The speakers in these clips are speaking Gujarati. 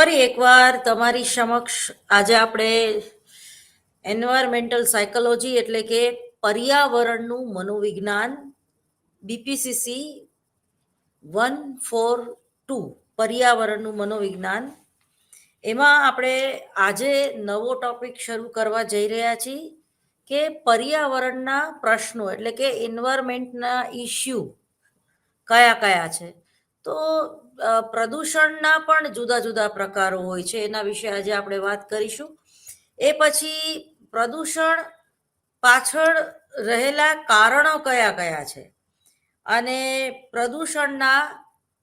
ફરી એકવાર તમારી સમક્ષ આજે આપણે એન્વાયરમેન્ટલ સાયકોલોજી એટલે કે પર્યાવરણનું મનોવિજ્ઞાન બીપીસીસી 142 પર્યાવરણનું મનોવિજ્ઞાન એમાં આપણે આજે નવો ટોપિક શરૂ કરવા જઈ રહ્યા છીએ કે પર્યાવરણના પ્રશ્નો એટલે કે એન્વાયરમેન્ટના ઇસ્યુ કયા કયા છે. તો પ્રદૂષણના પણ જુદા જુદા પ્રકારો હોય છે, એના વિશે આજે આપણે વાત કરીશું. એ પછી પ્રદૂષણ પાછળ રહેલા કારણો કયા કયા છે અને પ્રદૂષણના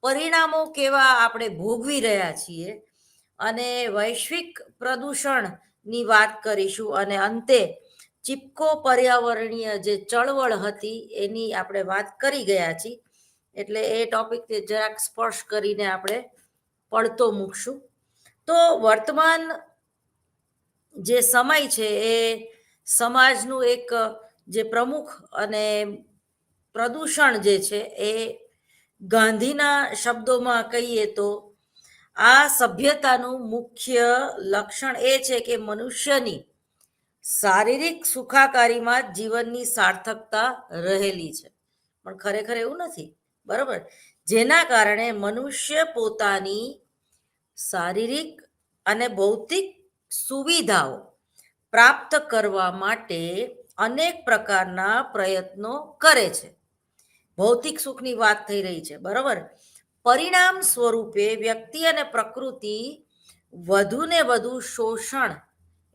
પરિણામો કેવા આપણે ભોગવી રહ્યા છીએ, અને વૈશ્વિક પ્રદૂષણની વાત કરીશું, અને અંતે ચીપકો પર્યાવરણીય જે ચળવળ હતી એની આપણે વાત કરી ગયા છીએ, એટલે એ ટોપિકને જરાક સ્પર્શ કરીને આપણે પડતો મૂકશું. તો વર્તમાન જે સમય છે એ સમાજનું એક જે પ્રમુખ અને પ્રદૂષણ જે છે એ ગાંધીના શબ્દોમાં કહીએ તો આ સભ્યતાનું મુખ્ય લક્ષણ એ છે કે મનુષ્યની શારીરિક સુખાકારીમાં જ જીવનની સાર્થકતા રહેલી છે. પણ ખરેખર એવું નથી, બરાબર? જેના કારણે મનુષ્ય પોતાની શારીરિક અને ભૌતિક સુવિધાઓ પ્રાપ્ત કરવા માટે અનેક પ્રકારના પ્રયત્નો કરે છે. ભૌતિક સુખની વાત થઈ રહી છે, બરાબર? પરિણામ સ્વરૂપે વ્યક્તિ અને પ્રકૃતિ વધુ ને વધુ શોષણ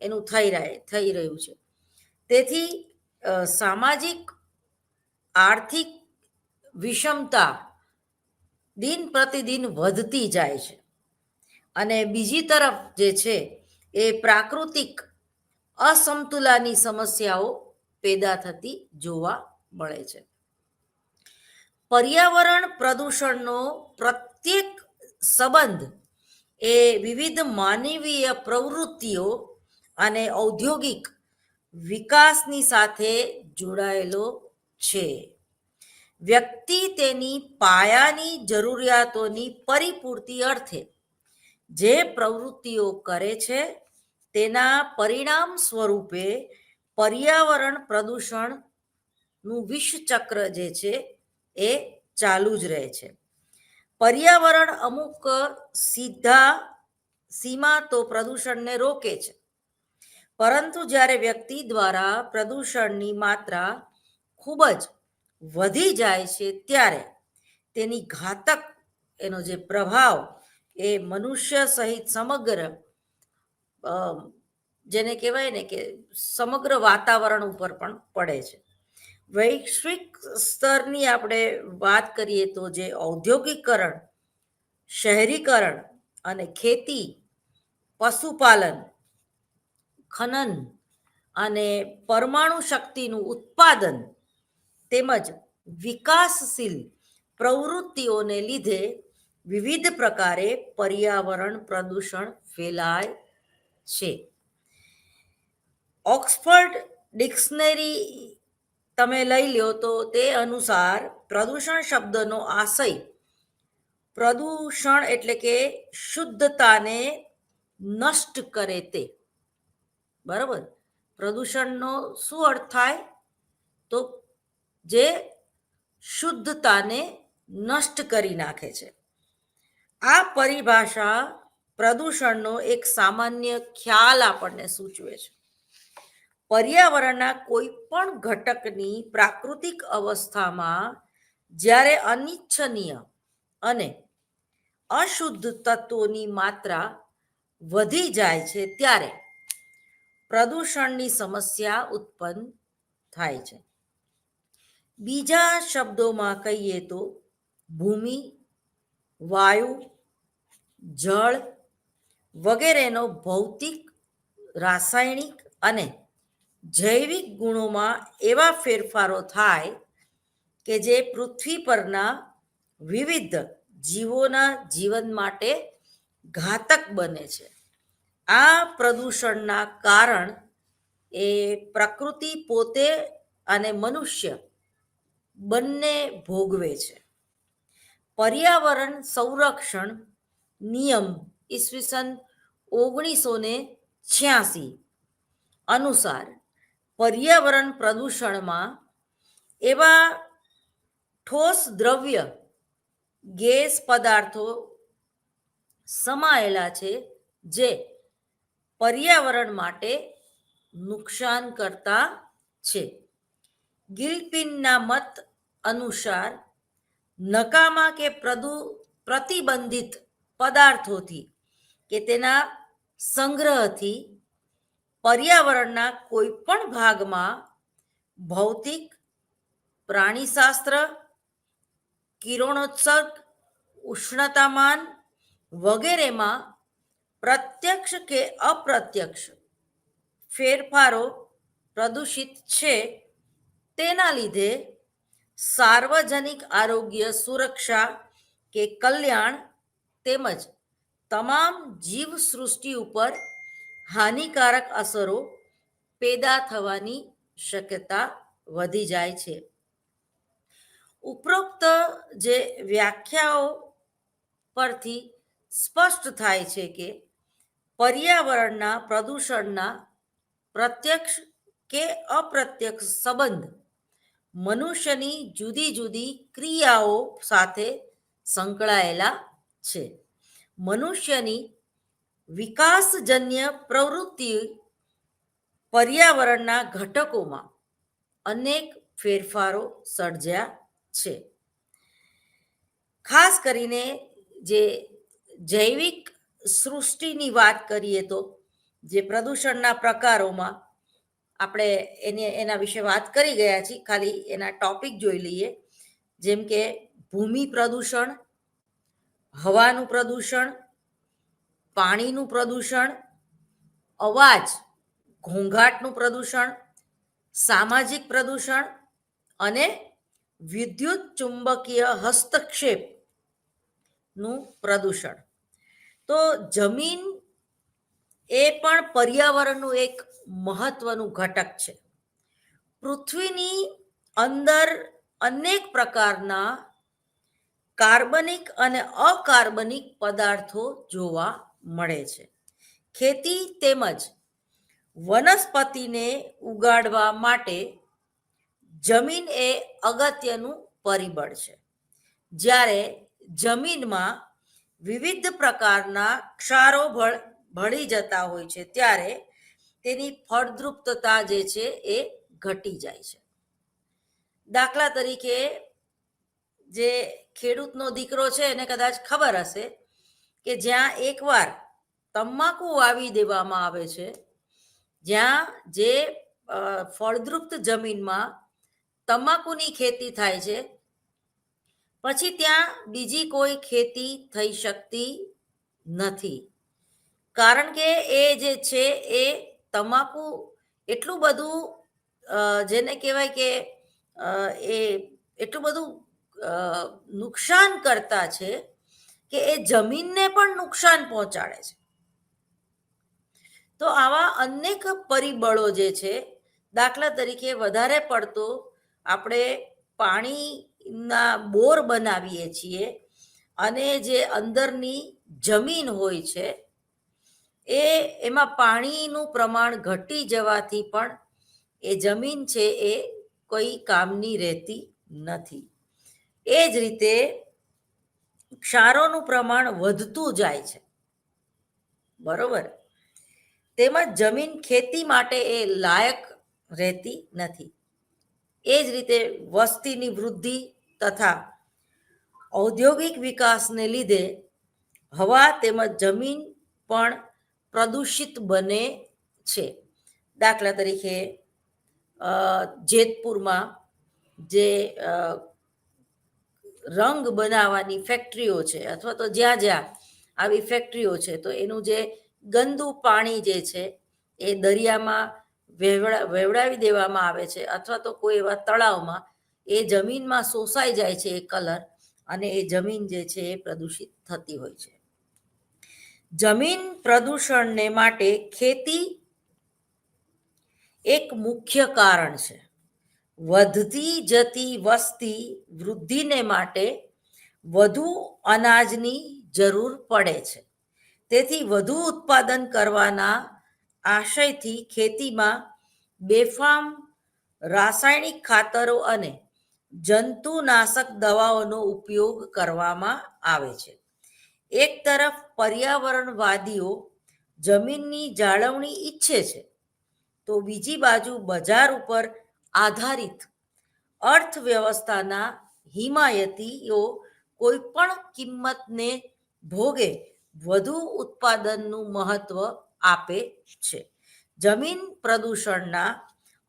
એનું થઈ રહ્યું છે. તેથી સામાજિક આર્થિક વિષમતા દિન પ્રતિદિન વધતી જાય છે, અને બીજી તરફ જે છે એ પ્રાકૃતિક અસમતુલાની સમસ્યાઓ પેદા થતી જોવા મળે છે. પર્યાવરણ પ્રદૂષણનો પ્રત્યેક સંબંધ એ વિવિધ માનવીય પ્રવૃત્તિઓ અને ઔદ્યોગિક વિકાસની સાથે જોડાયેલો છે. વ્યક્તિ તેની પાયાની જરૂરિયાતોની પરિપૂર્તિ અર્થે જે પ્રવૃત્તિઓ કરે છે તેના પરિણામ સ્વરૂપે પર્યાવરણ પ્રદૂષણનું વિષચક્ર જે છે એ ચાલુ જ રહે છે. પર્યાવરણ અમુક સીમા તો પ્રદૂષણને રોકે છે, પરંતુ જ્યારે વ્યક્તિ દ્વારા પ્રદૂષણની માત્રા ખૂબ જ વધી જાય છે ત્યારે તેની ઘાતક એનો જે પ્રભાવ એ મનુષ્ય સહિત સમગ્ર જેને કહેવાય ને કે સમગ્ર વાતાવરણ ઉપર પણ પડે છે. વૈશ્વિક સ્તરની આપણે વાત કરીએ તો જે ઔદ્યોગિકરણ, શહેરીકરણ અને ખેતી, પશુપાલન, ખનન અને પરમાણુ શક્તિનું ઉત્પાદન તેમજ વિકાસશીલ પ્રવૃત્તિઓને લીધે વિવિધ પ્રકારે પર્યાવરણ પ્રદૂષણ ફેલાય છે. ઓક્સફર્ડ ડિક્શનરી તમે લઈ લો તો તે અનુસાર પ્રદૂષણ શબ્દનો આશય પ્રદૂષણ એટલે કે શુદ્ધતાને નષ્ટ કરે તે, બરાબર? પ્રદૂષણનો શું અર્થ થાય? તો જે શુદ્ધતાને નષ્ટ કરી નાખે છે. આ પરિભાષા પ્રદૂષણનો એક સામાન્ય ખ્યાલ આપણને સૂચવે છે. પર્યાવરણના કોઈ પણ ઘટકની પ્રાકૃતિક અવસ્થામાં જ્યારે અનિચ્છનીય અને અશુદ્ધ તત્વોની માત્રા વધી જાય છે ત્યારે પ્રદૂષણની સમસ્યા ઉત્પન્ન થાય છે. બીજા શબ્દોમાં કહીએ તો ભૂમિ, વાયુ, જળ વગેરેનો ભૌતિક, રાસાયણિક અને જૈવિક ગુણોમાં એવા ફેરફારો થાય કે જે પૃથ્વી પરના વિવિધ જીવોના જીવન માટે ઘાતક બને છે. આ પ્રદૂષણના કારણ એ પ્રકૃતિ પોતે અને મનુષ્ય બંને ભોગવે છે. પર્યાવરણ સંરક્ષણ નિયમ ઈસવીસન 1986 અનુસાર પર્યાવરણ પ્રદૂષણમાં એવા ઠોસ દ્રવ્ય ગેસ પદાર્થો સમાયેલા છે જે પર્યાવરણ માટે નુકસાન કરતા છે. ગિલપિનના મત અનુસાર નકામા કે પ્રતિબંધિત પદાર્થોથી કે તેના સંગ્રહથી પર્યાવરણના કોઈ પણ ભાગમાં ભૌતિક, પ્રાણીશાસ્ત્ર, કિરણોત્સર્ગ, ઉષ્ણતામાન વગેરેમાં પ્રત્યક્ષ કે અપ્રત્યક્ષ ફેરફારો પ્રદૂષિત છે. તેના લીધે સાર્વજનિક આરોગ્ય, સુરક્ષા કે કલ્યાણ તેમજ તમામ જીવસૃષ્ટિ ઉપર હાનિકારક અસરો પેદા થવાની શક્યતા વધી જાય છે. ઉપરોક્ત જે વ્યાખ્યાઓ પરથી સ્પષ્ટ થાય છે કે પર્યાવરણના પ્રદૂષણના પ્રત્યક્ષ કે અપ્રત્યક્ષ સંબંધ મનુષ્યની જુદી જુદી ક્રિયાઓ સાથે સંકળાયેલા છે. મનુષ્યની વિકાસજન્ય પ્રવૃત્તિ પર્યાવરણના ઘટકોમાં અનેક ફેરફારો સર્જ્યા છે. ખાસ કરીને જે જૈવિક સૃષ્ટિની વાત કરીએ તો જે પ્રદૂષણના પ્રકારોમાં આપણે એના વિશે વાત કરી ગયા છીએ. ખાલી એના ટોપિક જોઈ લઈએ. જેમ કે ભૂમિ પ્રદૂષણ, હવાનું પ્રદૂષણ, પાણીનું પ્રદૂષણ, અવાજ ઘોંઘાટનું પ્રદૂષણ, સામાજિક પ્રદૂષણ અને વિદ્યુત ચુંબકીય હસ્તક્ષેપનું પ્રદૂષણ. તો જમીન એ પણ પર્યાવરણનું એક મહત્વનું ઘટક છે. પૃથ્વીની અંદર અનેક પ્રકારના કાર્બનિક અને અકાર્બનિક પદાર્થો જોવા મળે છે. ખેતી તેમજ વનસ્પતિને ઉગાડવા માટે જમીન એ અગત્યનું પરિબળ છે. જ્યારે જમીનમાં વિવિધ પ્રકારના ક્ષારો ભળી જતા હોય છે ત્યારે તેની ફળદ્રુપતા જે છે એ ઘટી જાય છે. દાખલા તરીકે જે ખેડૂતનો દીકરો છે એને કદાચ ખબર હશે કે જ્યાં એકવાર તમાકુ વાવી દેવામાં આવે છે, જ્યાં જે ફળદ્રુપ જમીનમાં તમાકુની ખેતી થાય છે, પછી ત્યાં બીજી કોઈ ખેતી થઈ શકતી નથી. કારણ કે એ જે છે એ તમાકુ એટલું બધું જેને કહેવાય કે એ એટલું બધું નુકસાન કરતા છે કે એ જમીનને પણ નુકસાન પહોંચાડે છે. તો આવા અનેક પરિબળો જે છે, દાખલા તરીકે વધારે પડતો આપણે પાણીના બોર બનાવીએ છીએ અને જે અંદરની જમીન હોય છે એમાં પાણીનું પ્રમાણ ઘટી જવાથી પણ એ જમીન છે એ કોઈ કામની રહેતી નથી. એ જ રીતે ક્ષારોનું પ્રમાણ વધતું જાય છે, બરોબર. તેમજ જમીન ખેતી માટે એ લાયક રહેતી નથી. એ જ રીતે વસ્તીની વૃદ્ધિ તથા ઔદ્યોગિક વિકાસને લીધે હવા તેમજ જમીન પણ પ્રદૂષિત બને છે. દાખલા તરીકે જેતપુરમાં જે રંગ બનાવવાની ફેક્ટરીઓ છે અથવા તો જ્યાં જ્યાં આવી ફેક્ટરીઓ છે તો એનું જે ગંદુ પાણી જે છે એ દરિયામાં વહેવડાવી દેવામાં આવે છે અથવા તો કોઈ એવા તળાવમાં એ જમીનમાં શોષાઈ જાય છે એ કલર અને એ જમીન જે છે એ પ્રદૂષિત થતી હોય છે. જમીન પ્રદૂષણને માટે ખેતી એક મુખ્ય કારણ છે. વધતી જતી વસ્તી વૃદ્ધિને માટે વધુ અનાજની જરૂર પડે છે. તેથી વધુ ઉત્પાદન કરવાના આશયથી ખેતીમાં બેફામ રાસાયણિક ખાતરો અને જંતુનાશક દવાઓનો ઉપયોગ કરવામાં આવે છે. એક તરફ પર્યાવરણવાદીઓ જમીનની જાળવણી ઈચ્છે છે, તો બીજી બાજુ બજાર ઉપર આધારિત અર્થવ્યવસ્થાના હિમાયતીઓ કોઈ પણ કિંમતને ભોગે વધુ ઉત્પાદનનું મહત્વ આપે છે. જમીન પ્રદૂષણના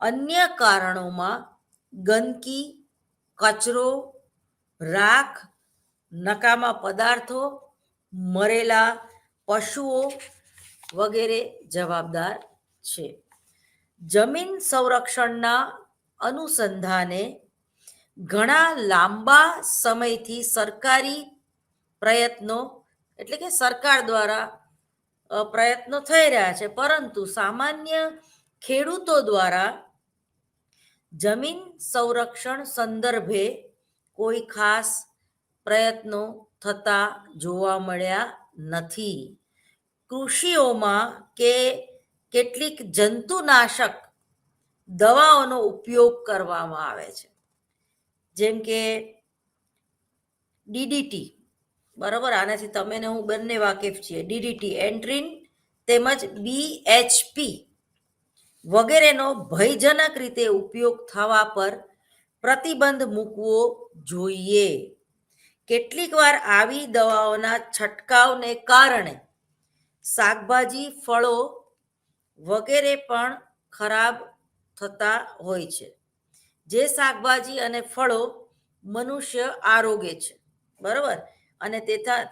અન્ય કારણોમાં ગંદકી, કચરો, રાખ, નકામા પદાર્થો, મરેલા પશુઓ વગેરે જવાબદાર છે. જમીન સંરક્ષણના અનુસંધાને ઘણા લાંબા સમયથી સરકારી પ્રયત્નો એટલે કે સરકાર દ્વારા પ્રયત્નો થઈ રહ્યા છે, પરંતુ સામાન્ય ખેડૂતો દ્વારા જમીન સંરક્ષણ સંદર્ભે કોઈ ખાસ પ્રયત્નો થતા જોવા મળ્યા નથી. કૃષિઓમાં કેટલીક જંતુનાશક દવાઓનો ઉપયોગ કરવામાં આવે છે, જેમ કે ડીડીટી, બરાબર, આનાથી તમે ને હું બંને વાકેફ છીએ. ડીડીટી એન્ટ્રીન તેમજ બીએચપી વગેરેનો ભયજનક રીતે ઉપયોગ થવા પર પ્રતિબંધ મૂકવો જોઈએ. કેટલીક વાર આવી દવાઓના છંટકાવને કારણે શાકભાજી, ફળો વગેરે પણ ખરાબ થતા હોય છે. જે શાકભાજી અને ફળો મનુષ્ય આરોગે છે, બરાબર, અને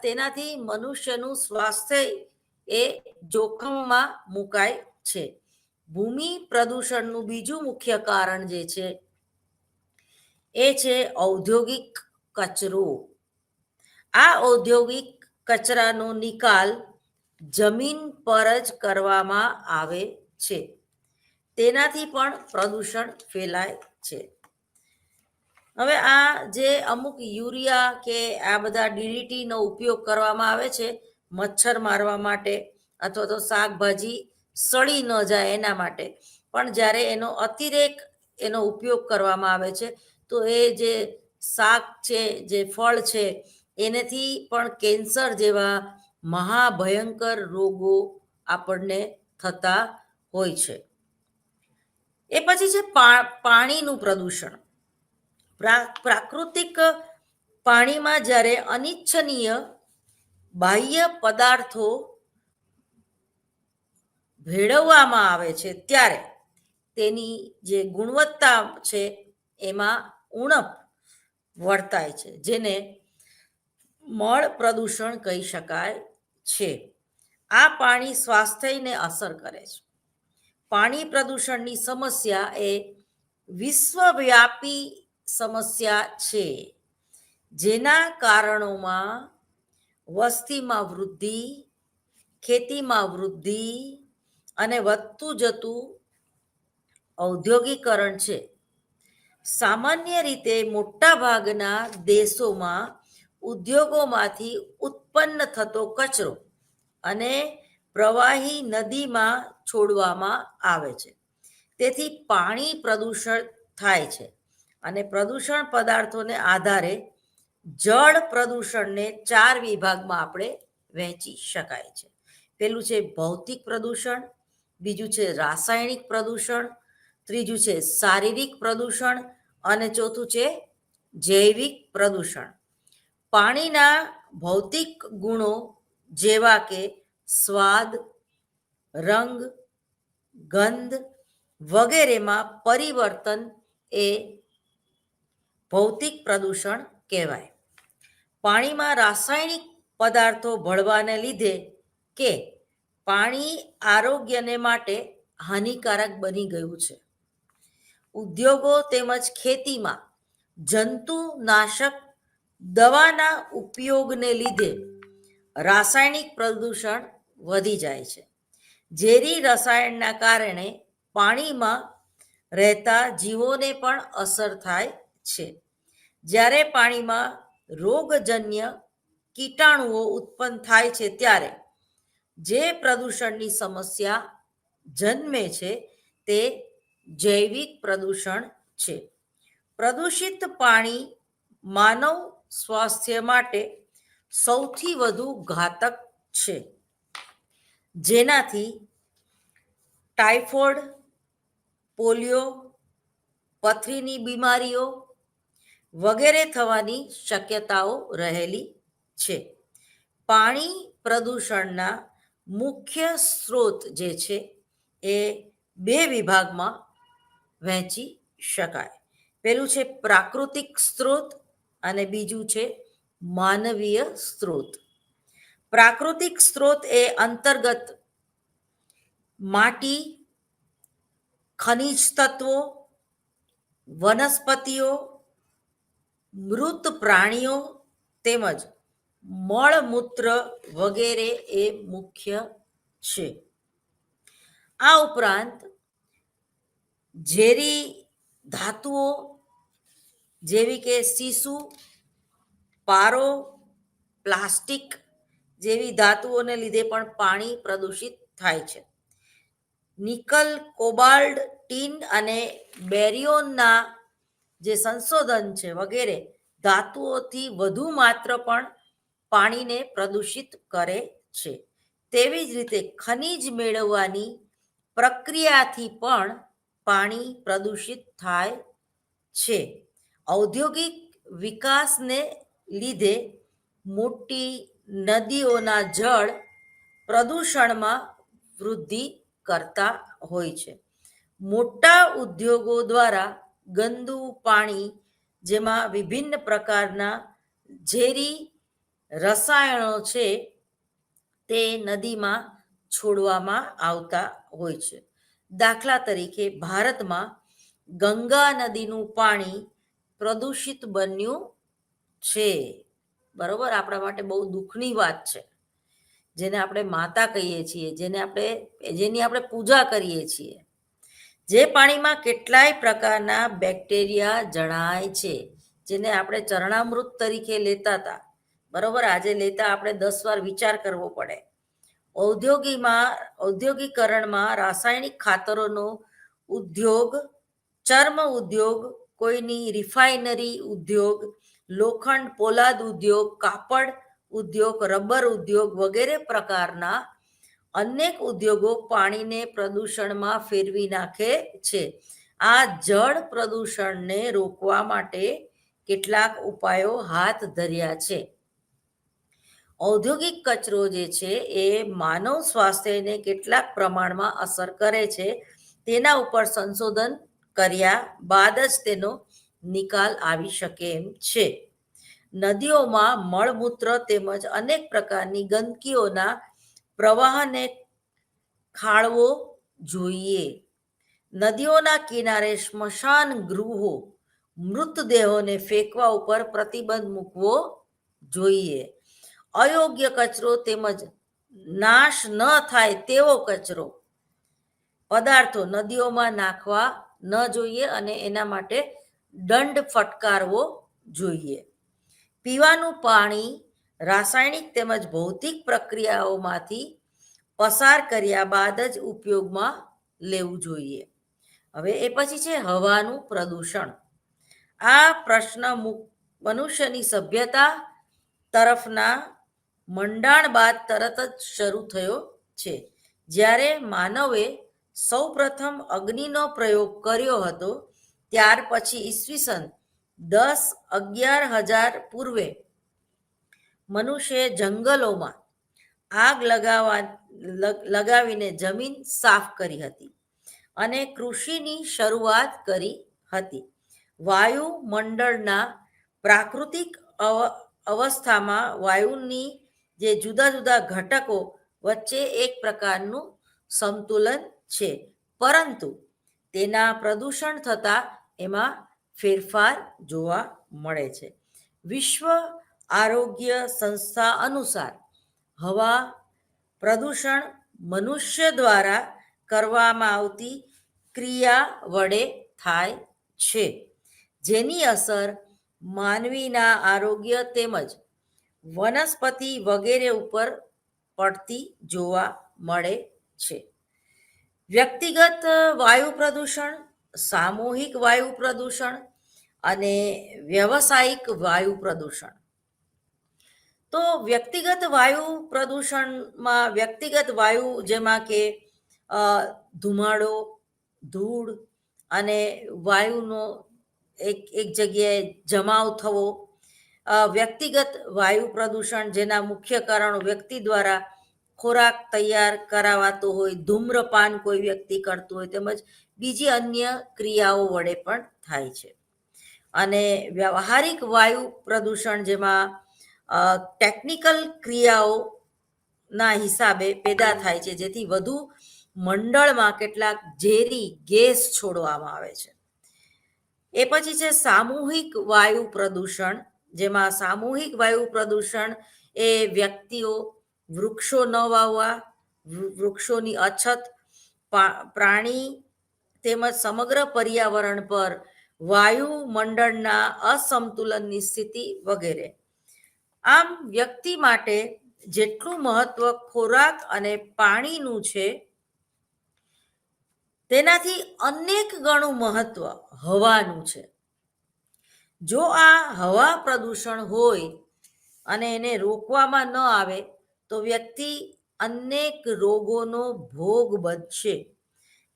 તેનાથી મનુષ્યનું સ્વાસ્થ્ય એ જોખમમાં મુકાય છે. ભૂમિ પ્રદૂષણનું બીજું મુખ્ય કારણ જે છે એ છે ઔદ્યોગિક કચરો. આ ઔદ્યોગિક કચરાનો નિકાલ જમીન પર જ કરવામાં આવે છે. તેનાથી પણ પ્રદૂષણ ફેલાય છે. હવે આ જે અમુક યુરિયા કે આ બધા ડીડીટીનો ઉપયોગ કરવામાં આવે છે મચ્છર મારવા માટે અથવા તો શાકભાજી સડી ન જાય એના માટે, પણ જ્યારે એનો અતિરેક એનો ઉપયોગ કરવામાં આવે છે તો એ જે શાક છે, જે ફળ છે, એનાથી પણ કેન્સર જેવા મહાભયંકર રોગો આપણને થતા હોય છે. એ પછી છે પાણીનું પ્રદૂષણ. પ્રાકૃતિક પાણીમાં જ્યારે અનિચ્છનીય બાહ્ય પદાર્થો ભેળવવામાં આવે છે ત્યારે તેની જે ગુણવત્તા છે એમાં ઉણપ વર્તાય છે, જેને મળ પ્રદૂષણ કહી શકાય છે. આ પાણી સ્વાસ્થ્યને અસર કરે છે. પાણી પ્રદૂષણની સમસ્યા એ વિશ્વવ્યાપી સમસ્યા છે, જેના કારણોમાં વસ્તીમાં વૃદ્ધિ, ખેતીમાં વૃદ્ધિ અને વધતું જતું ઔદ્યોગિકરણ છે. સામાન્ય રીતે મોટાભાગના દેશોમાં ઉદ્યોગોમાંથી ઉત્પન્ન થતો કચરો અને પ્રવાહી નદીમાં છોડવામાં આવે છે. તેથી પાણી પ્રદૂષણ થાય છે અને પ્રદૂષણ પદાર્થોને આધારે જળ પ્રદૂષણને 4 વિભાગમાં આપણે વહેંચી શકાય છે. પેલું છે ભૌતિક પ્રદૂષણ, બીજું છે રાસાયણિક પ્રદૂષણ, ત્રીજું છે શારીરિક પ્રદૂષણ અને ચોથું છે જૈવિક પ્રદૂષણ. પાણીના ભૌતિક ગુણો જેવા કે સ્વાદ, રંગ, ગંધ વગેરેમાં પરિવર્તન એ ભૌતિક પ્રદૂષણ કહેવાય. પાણીમાં રાસાયણિક પદાર્થો ભળવાને લીધે કે પાણી આરોગ્યને માટે હાનિકારક બની ગયું છે. ઉદ્યોગો તેમજ ખેતીમાં જંતુનાશક દવાના ઉપયોગને લીધે રાસાયણિક પ્રદૂષણ વધી જાય છે. ઝેરી રસાયણના કારણે પાણીમાં રહેતા જીવોને પણ અસર થાય છે. જ્યારે પાણીમાં રોગજન્ય કીટાણુઓ ઉત્પન્ન થાય છે ત્યારે જે પ્રદૂષણની સમસ્યા જન્મે છે તે જૈવિક પ્રદૂષણ છે. પ્રદૂષિત પાણી માનવ સ્વાસ્થ્ય માટે સૌથી વધુ ઘાતક છે, જેનાથી ટાઇફોઇડ, પોલિયો, પથરીની બીમારીઓ વગેરે થવાની શક્યતાઓ રહેલી છે. પાણી પ્રદૂષણના મુખ્ય સ્ત્રોત જે છે એ બે વિભાગમાં વહેંચી શકાય. પેલું છે પ્રાકૃતિક સ્ત્રોત અને બીજું છે માનવીય સ્ત્રોત. પ્રાકૃતિક સ્ત્રોત એ અંતર્ગત માટી, ખનિજ તત્વો, વનસ્પતિઓ, મૃત પ્રાણીઓ તેમજ મળમૂત્ર વગેરે એ મુખ્ય છે. આ ઉપરાંત ઝેરી ધાતુઓ જેવી કે સીસુ, પારો, પ્લાસ્ટિક જેવી ધાતુઓને લીધે પણ પાણી પ્રદૂષિત થાય છે. નિકલ, કોબાલ્ટ, ટીન અને બેરિયોનના જે સંશોધન છે વગેરે ધાતુઓથી વધુ માત્ર પણ પાણીને પ્રદૂષિત કરે છે. તેવી જ રીતે ખનિજ મેળવવાની પ્રક્રિયાથી પણ પાણી પ્રદૂષિત થાય છે. ઔદ્યોગિક વિકાસને લીધે મોટી નદીઓના જળ પ્રદૂષણમાં વૃદ્ધિ કરતા હોય છે. મોટા ઉદ્યોગો દ્વારા ગંદુ પાણી, જેમાં વિભિન્ન પ્રકારના ઝેરી રસાયણો છે તે નદીમાં છોડવામાં આવતા હોય છે. દાખલા તરીકે ભારતમાં ગંગા નદીનું પાણી પ્રદૂષિત બન્યું છે. બરોબર, આપણા માટે બહુ દુઃખની વાત છે. જેને આપણે માતા કહીએ છીએ, જેની આપણે પૂજા કરીએ છીએ. જે પાણીમાં કેટલાય પ્રકારના બેક્ટેરિયા જણાય છે, જેને આપણે ચરણામૃત તરીકે લેતા હતા. બરોબર, આજે લેતા આપણે 10 વાર વિચાર કરવો પડે. ઔદ્યોગિકરણમાં રાસાયણિક ખાતરોનો ઉદ્યોગ, ચર્મ ઉદ્યોગ, કોઈની રિફાઇનરી ઉદ્યોગ, લોખંડ પોલાદ ઉદ્યોગ, કાપડ ઉદ્યોગ, રબર ઉદ્યોગ વગેરે પ્રકારના અનેક ઉદ્યોગો પાણીને પ્રદૂષણમાં ફેરવી નાખે છે. આ જળ પ્રદૂષણને રોકવા માટે કેટલાક ઉપાયો હાથ ધર્યા છે. ઔદ્યોગિક કચરો જે છે એ માનવ સ્વાસ્થ્યને કેટલાક પ્રમાણમાં અસર કરે છે. તેના ઉપર સંશોધન કર્યા બાદ જ તેનો નિકાલ આવી શકે એમ છે. નદીઓમાં મળમૂત્ર તેમજ અનેક પ્રકારની ગંદકીઓના પ્રવાહને ખાળવો જોઈએ. નદીઓના કિનારે સ્મશાન ગૃહો, મૃતદેહોને ફેંકવા ઉપર પ્રતિબંધ મૂકવો જોઈએ. અયોગ્ય કચરો તેમજ નાશ ન થાય તેવો કચરો પદાર્થો નદીઓમાં નાખવા ન જોઈએ અને એના માટે દંડ ફટકારવો જોઈએ. પીવાનું પાણી રાસાયણિક તેમજ ભૌતિક પ્રક્રિયાઓમાંથી પસાર કર્યા બાદ જ ઉપયોગમાં લેવું જોઈએ. હવે એ પછી છે હવાનું પ્રદૂષણ. આ પ્રશ્ન મનુષ્યની સભ્યતા તરફના મંડાણ બાદ તરત જ શરૂ થયો છે. જ્યારે માનવે સૌપ્રથમ અગ્નિનો પ્રયોગ કર્યો હતો, ત્યાર પછી ઈસવીસન 10-11 હજાર પૂર્વે મનુષ્યએ જંગલોમાં આગ લગાવીને જમીન સાફ કરી હતી અને કૃષિની શરૂઆત કરી હતી. વાયુમંડળના પ્રાકૃતિક અવસ્થામાં વાયુની જે જુદા જુદા ઘટકો વચ્ચે એક પ્રકારનું સંતુલન છે, પરંતુ તેના પ્રદૂષણ થતાં એમાં ફેરફાર જોવા મળે છે. વિશ્વ આરોગ્ય સંસ્થા અનુસાર હવા પ્રદૂષણ મનુષ્ય દ્વારા કરવામાં આવતી ક્રિયા વડે થાય છે, જેની અસર માનવીના આરોગ્ય તેમજ વનસ્પતિ વગેરે ઉપર પડતી જોવા મળે છે. વ્યક્તિગત વાયુ પ્રદૂષણ, સામૂહિક વાયુ પ્રદૂષણ અને વ્યવસાયિક વાયુ પ્રદૂષણ. તો વ્યક્તિગત વાયુ પ્રદૂષણમાં વ્યક્તિગત વાયુ જેમાં કે ધુમાડો, ધૂળ અને વાયુનો એક જગ્યાએ જમાવ થવો, વ્યક્તિગત વાયુ પ્રદૂષણ જેના મુખ્ય કારણો વ્યક્તિ દ્વારા ખોરાક તૈયાર કરાવાતો હોય, ધૂમ્રપાન કોઈ વ્યક્તિ કરતું હોય, તેમજ બીજી અન્ય ક્રિયાઓ વડે પણ થાય છે. અને વ્યવહારિક વાયુ પ્રદૂષણ જેમાં ટેકનિકલ ક્રિયાઓના હિસાબે પેદા થાય છે, જેથી વધુ મંડળમાં કેટલાક ઝેરી ગેસ છોડવામાં આવે છે. એ પછી છે સામૂહિક વાયુ પ્રદૂષણ, જેમાં સામૂહિક વાયુ પ્રદૂષણ એ વ્યક્તિઓ વૃક્ષો ન વાવવા, વૃક્ષોની અછત, પ્રાણી તેમજ સમગ્ર પર્યાવરણ પર વાયુમંડળના અસંતુલનની સ્થિતિ વગેરે. આમ વ્યક્તિ માટે જેટલું મહત્વ ખોરાક અને પાણીનું છે, તેનાથી અનેક ગણું મહત્વ હવાનું છે. જો આ હવા પ્રદૂષણ હોય અને એને રોકવામાં ન આવે તો વ્યક્તિ અનેક રોગોનો ભોગ બનશે.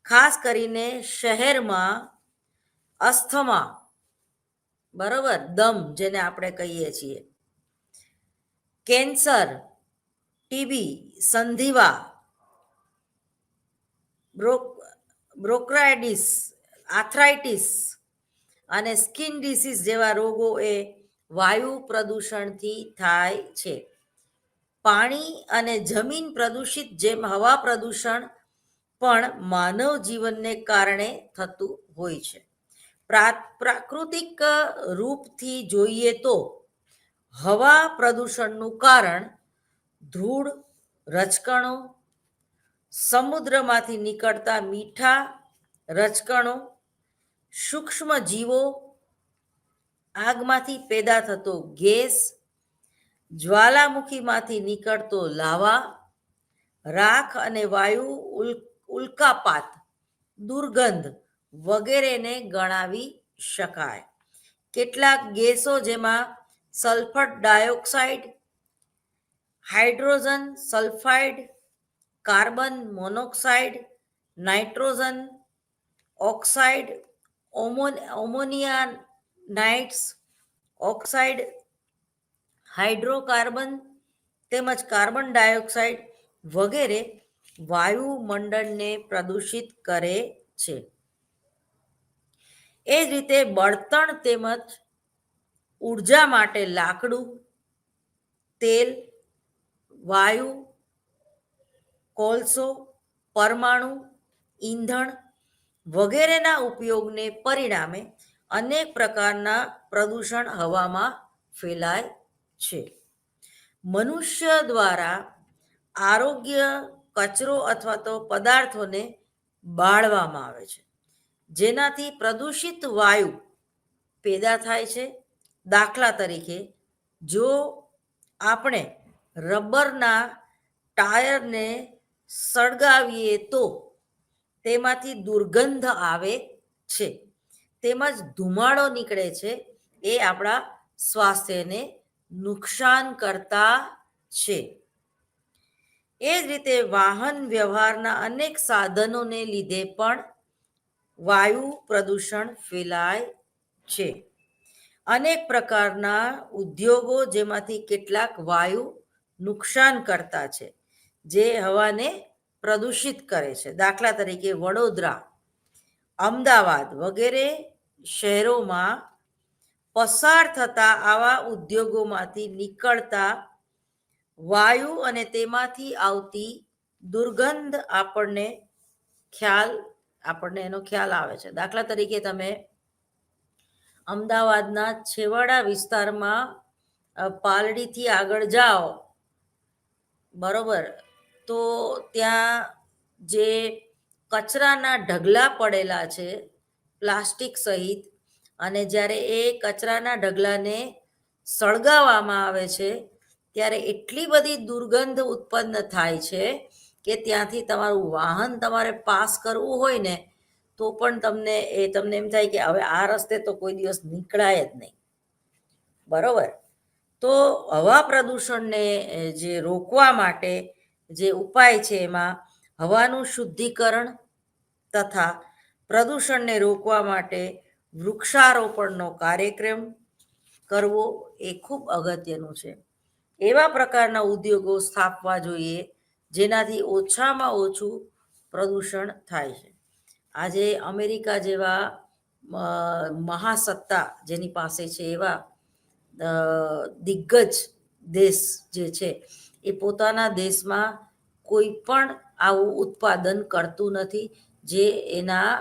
ખાસ કરીને શહેરમાં અસ્થમા, બરોબર, દમ જેને આપણે કહીએ છીએ, કેન્સર, ટીબી, સંધિવા, બ્રોન્કાઇટિસ, આર્થરાઇટિસ અને સ્કિન ડિસીઝ જેવા રોગો એ વાયુ પ્રદૂષણથી થાય છે. પાણી અને જમીન પ્રદૂષિત જેમ હવા પ્રદૂષણ પણ માનવ જીવનને કારણે થતું હોય છે. પ્રાકૃતિક રૂપથી જોઈએ તો હવા પ્રદૂષણનું કારણ ધૂળ, રજકણો, સમુદ્રમાંથી નીકળતા મીઠા રજકણો, સૂક્ષ્મ જીવો, આગમાંથી પેદા થતો ગેસ, જ્વાલામુખીમાંથી નીકળતો લાવા, રાખ અને વાયુ ઉલ્કાપાત, દુર્ગંધ વગેરેને ગણાવી શકાય. કેટલાક ગેસો જેમાં sulphur dioxide, hydrogen sulphide, carbon monoxide, nitrogen oxide, ammonia nitrous oxide, hydrocarbon તેમજ કાર્બન ડાયોક્સાઇડ વગેરે વાયુમંડળને પ્રદૂષિત કરે છે. એ જ રીતે બળતણ તેમજ ઉર્જા માટે લાકડું, તેલ, વાયુ, કોલસો, પરમાણુ ઈંધણ વગેરેના ઉપયોગને પરિણામે અનેક પ્રકારના પ્રદૂષણ હવામાં ફેલાય છે. મનુષ્ય દ્વારા આરોગ્ય કચરો અથવા તો પદાર્થોને બાળવામાં આવે છે, જેનાથી પ્રદૂષિત વાયુ પેદા થાય છે. દાખલા તરીકે, જો આપણે રબરના ટાયરને સળગાવીએ તો તેમાંથી દુર્ગંધ આવે છે, તેમજ ધુમાડો નીકળે છે, એ આપણા સ્વાસ્થ્યને નુકસાન કરતા છે. એ જ રીતે વાહન વ્યવહારના અનેક સાધનોને લીધે પણ વાયુ પ્રદૂષણ ફેલાય છે. અનેક પ્રકારના ઉદ્યોગો જેમાંથી કેટલાક વાયુ નુકસાન કરતા છે, જે હવાને પ્રદૂષિત કરે છે. દાખલા તરીકે વડોદરા, અમદાવાદ વગેરે શહેરોમાં પસાર થતા આવા ઉદ્યોગોમાંથી નીકળતા વાયુ અને તેમાંથી આવતી દુર્ગંધ આપણને એનો ખ્યાલ આવે છે. દાખલા તરીકે તમે અમદાવાદના છેવાડા વિસ્તારમાં પાલડીથી આગળ જાઓ, બરોબર, તો ત્યાં જે કચરાના ઢગલા પડેલા છે પ્લાસ્ટિક સહિત, અને જ્યારે એ કચરાના ઢગલાને સળગાવવામાં આવે છે ત્યારે એટલી બધી દુર્ગંધ ઉત્પન્ન થાય છે કે ત્યાંથી તમારું વાહન તમારે પાસ કરવું હોય ને તો પણ તમને એમ થાય કે હવે આ રસ્તે તો કોઈ દિવસ નીકળાય જ નહીં. બરોબર. તો હવા પ્રદૂષણને જે રોકવા માટે જે ઉપાય છે એમાં હવાનું શુદ્ધિકરણ તથા પ્રદૂષણને રોકવા માટે વૃક્ષારોપણનો કાર્યક્રમ કરવો એ ખૂબ અગત્યનું છે. એવા પ્રકારના ઉદ્યોગો સ્થાપવા જોઈએ જેનાથી ઓછામાં ઓછું પ્રદૂષણ થાય છે. આજે અમેરિકા જેવા મહાસત્તા જેની પાસે છે એવા દિગ્ગજ દેશ જે છે એ પોતાના દેશમાં કોઈ પણ આવું ઉત્પાદન કરતું નથી જે એના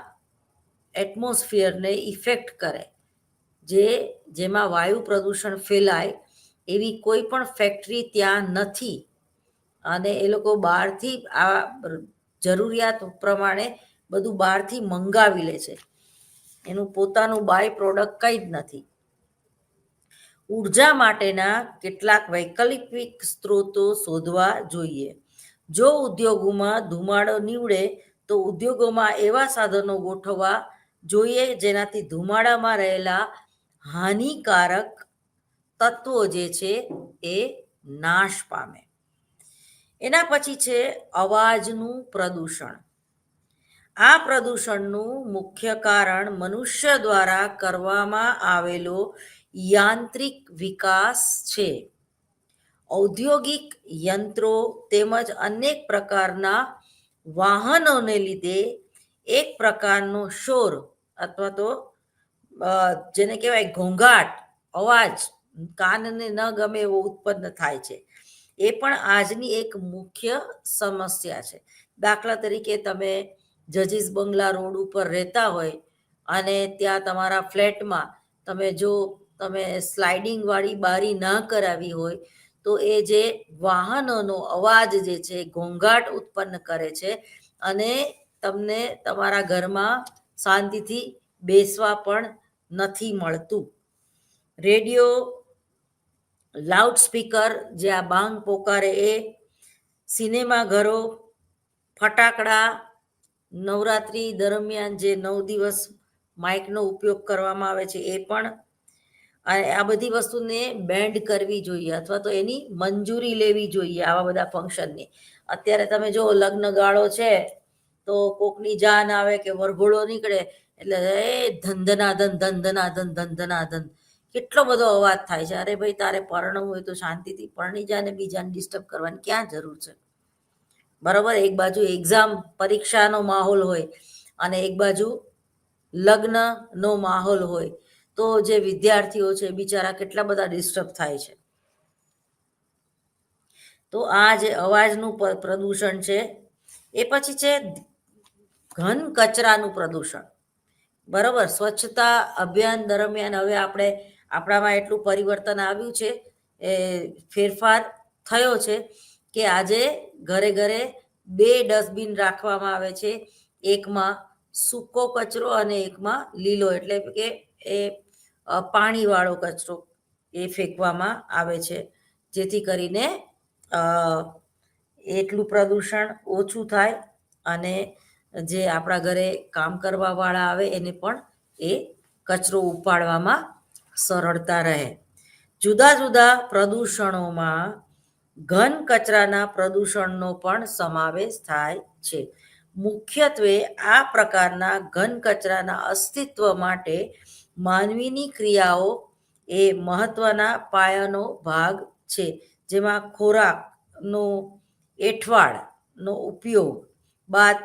એટમોસ્ફિયરને ઇફેક્ટ કરે, જેમાં વાયુ પ્રદૂષણ ફેલાય એવી કોઈ પણ ફેક્ટરી ત્યાં નથી. અને એ લોકો બહારથી આ જરૂરિયાત પ્રમાણે બધું બહારથી મંગાવી લે છે. એનું પોતાનું બાય પ્રોડક્ટ કંઈ જ નથી. ઉર્જા માટેના કેટલાક વૈકલ્પિક સ્ત્રોતો શોધવા જોઈએ. જો ઉદ્યોગોમાં ધુમાડો નીવડે તો ઉદ્યોગોમાં એવા સાધનો ગોઠવવા જોઈએ જેનાથી ધુમાડામાં રહેલા હાનિકારક તત્વો જે છે એ નાશ પામે. એના પછી છે અવાજનું પ્રદૂષણ. આ પ્રદૂષણનું મુખ્ય કારણ મનુષ્ય દ્વારા કરવામાં આવેલો યાંત્રિક વિકાસ છે. ઔદ્યોગિક યંત્રો તેમજ અનેક પ્રકારના વાહનોને લીધે એક પ્રકારનો શોર અથવા તો જેને કહેવાય ઘોંઘાટ, અવાજ કાનને ન ગમે એવો ઉત્પન્ન થાય છે. એ પણ આજની એક મુખ્ય સમસ્યા છે. દાખલા તરીકે તમે જજીસ બંગલા રોડ ઉપર રહેતા હોય અને ત્યાં તમારા ફ્લેટમાં તમે સ્લાઇડિંગ વાળી બારી ના કરાવી હોય તો એ જે વાહનોનો અવાજ જે છે ઘોંઘાટ ઉત્પન્ન કરે છે અને તમને તમારા ઘરમાં શાંતિથી બેસવા પણ નથી મળતું. રેડિયો, લાઉડ સ્પીકર જે આ બાંગ પોકારે એ, સિનેમા ઘરો, ફટાકડા, નવરાત્રિ દરમિયાન જે 9 દિવસ માઇકનો ઉપયોગ કરવામાં આવે છે એ પણ, આ બધી વસ્તુને બેન્ડ કરવી જોઈએ અથવા તો એની મંજૂરી લેવી જોઈએ આવા બધા ફંક્શનની. અત્યારે તમે જો લગ્ન ગાળો છે તો કોકની જાન આવે કે વરઘોડો નીકળે એટલે એ ધંધનાધન ધંધનાધન ધંધનાધન કેટલો બધો અવાજ થાય છે. અરે ભાઈ તારે પરણવું હોય તો શાંતિથી પરણી જાય ને બીજાને ડિસ્ટર્બ કરવાની ક્યાં જરૂર છે? બરાબર. એક બાજુ એક્ઝામ પરીક્ષાનો માહોલ હોય અને એક બાજુ લગ્નનો માહોલ હોય તો જે વિદ્યાર્થીઓ છે બિચારા કેટલા બધા ડિસ્ટર્બ થાય છે. તો આ જે અવાજનું પ્રદૂષણ છે. એ પછી છે ઘન કચરાનું પ્રદૂષણ. બરાબર. સ્વચ્છતા અભિયાન દરમિયાન હવે આપણામાં એટલું પરિવર્તન આવ્યું છે, એ ફેરફાર થયો છે કે આજે ઘરે ઘરે 2 ડસ્ટબિન રાખવામાં આવે છે. એકમાં સૂકો કચરો અને એકમાં લીલો, એટલે કે એ પાણીવાળો કચરો એ ફેંકવામાં આવે છે જેથી કરીને એટલું પ્રદૂષણ ઓછું થાય અને જે આપણા ઘરે કામ કરવાવાળા આવે એને પણ એ કચરો ઉપાડવામાં સરળતા રહે. જુદા જુદા પ્રદૂષણોમાં ઘન કચરાના પ્રદૂષણનો પણ સમાવેશ થાય છે. મુખ્યત્વે આ પ્રકારના ઘન કચરાના અસ્તિત્વ માટે માનવીની ક્રિયાઓ એ મહત્વના પાયાનો ભાગ છે, જેમાં ખોરાકનો એંઠવાડનો ઉપયોગ બાદ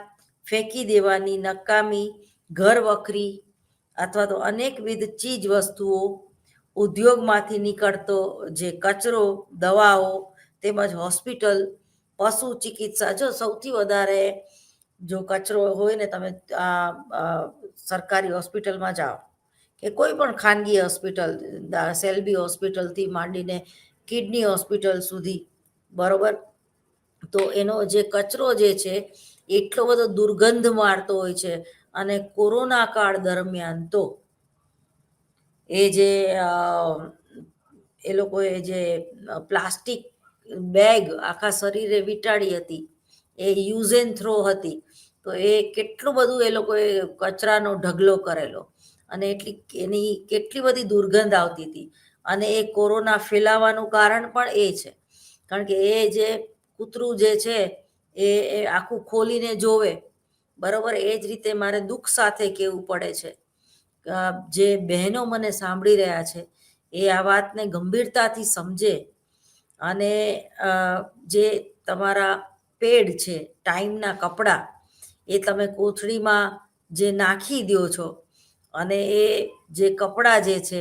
ફેંકી દેવાની નકામી ઘર વખરી અથવા તો અનેકવિધ ચીજ વસ્તુઓ, ઉદ્યોગમાંથી નીકળતો જે કચરો, દવાઓ તેમજ હોસ્પિટલ, પશુ ચિકિત્સા. જો સૌથી વધારે જો કચરો હોય ને, તમે સરકારી હોસ્પિટલમાં જાઓ કે કોઈ પણ ખાનગી હોસ્પિટલ, સેલ્બી હોસ્પિટલથી માંડીને કિડની હોસ્પિટલ સુધી, બરાબર, તો એનો જે કચરો જે છે એટલો બધો દુર્ગંધ મારતો હોય છે. અને કોરોના કાળ દરમિયાન તો એ લોકોએ જે પ્લાસ્ટિક બેગ આખા શરીરે વીંટાળી હતી, એ યુઝ એન્ડ થ્રો હતી. તો એ કેટલું બધું એ લોકોએ કચરાનો ઢગલો કરેલો, અને એની કેટલી બધી દુર્ગંધ આવતી હતી. અને એ કોરોના ફેલાવાનું કારણ પણ એ છે, કારણ કે એ જે કૂતરું જે છે એ આખું ખોલીને જોવે. બરાબર, એ જ રીતે મારે દુઃખ સાથે કહેવું પડે છે, જે બહેનો મને સાંભળી રહ્યા છે એ આ વાતને ગંભીરતાથી સમજે, અને જે તમારા પેડ છે, ટાઈમના કપડાં, એ તમે કોથળીમાં જે નાખી દો છો, અને એ જે કપડાં જે છે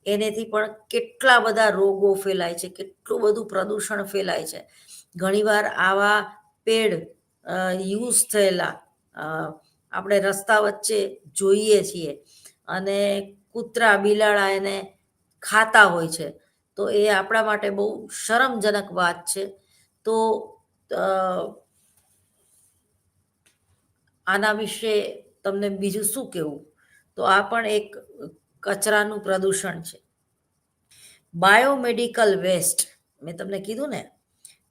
એનેથી પણ કેટલા બધા રોગો ફેલાય છે, કેટલું બધું પ્રદૂષણ ફેલાય છે. ઘણીવાર આવા પેડ યુઝ થયેલા આપણે રસ્તા વચ્ચે જોઈએ છીએ, અને કૂતરા બિલાડા એને ખાતા હોય છે. તો એ આપણા માટે બહુ શરમજનક વાત છે. તો આના વિશે તમને બીજું શું કહેવું? તો આ પણ એક કચરાનું પ્રદૂષણ છે. બાયોમેડિકલ વેસ્ટ, મેં તમને કીધું ને,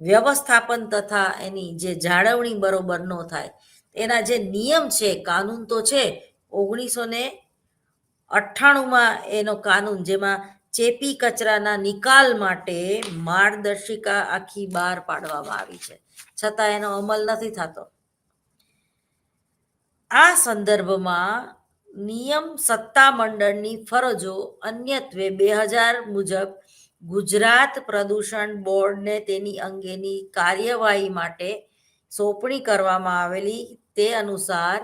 વ્યવસ્થાપન તથા એની જે જાળવણી બરોબર ન થાય, એના જે નિયમ છે, કાનૂન તો છે 1998માં એનો કાનૂન, જેમાં ચેપી કચરાના નિકાલ માટે માર્ગદર્શિકા આખી બહાર પાડવામાં આવી છે, છતાં એનો અમલ નથી થતો. આ સંદર્ભમાં નિયમ સત્તામંડળની ફરજો અન્યત્વે 2000 મુજબ ગુજરાત પ્રદૂષણ બોર્ડને તેની અંગેની કાર્યવાહી માટે સોંપણી કરવામાં આવેલી. તે અનુસાર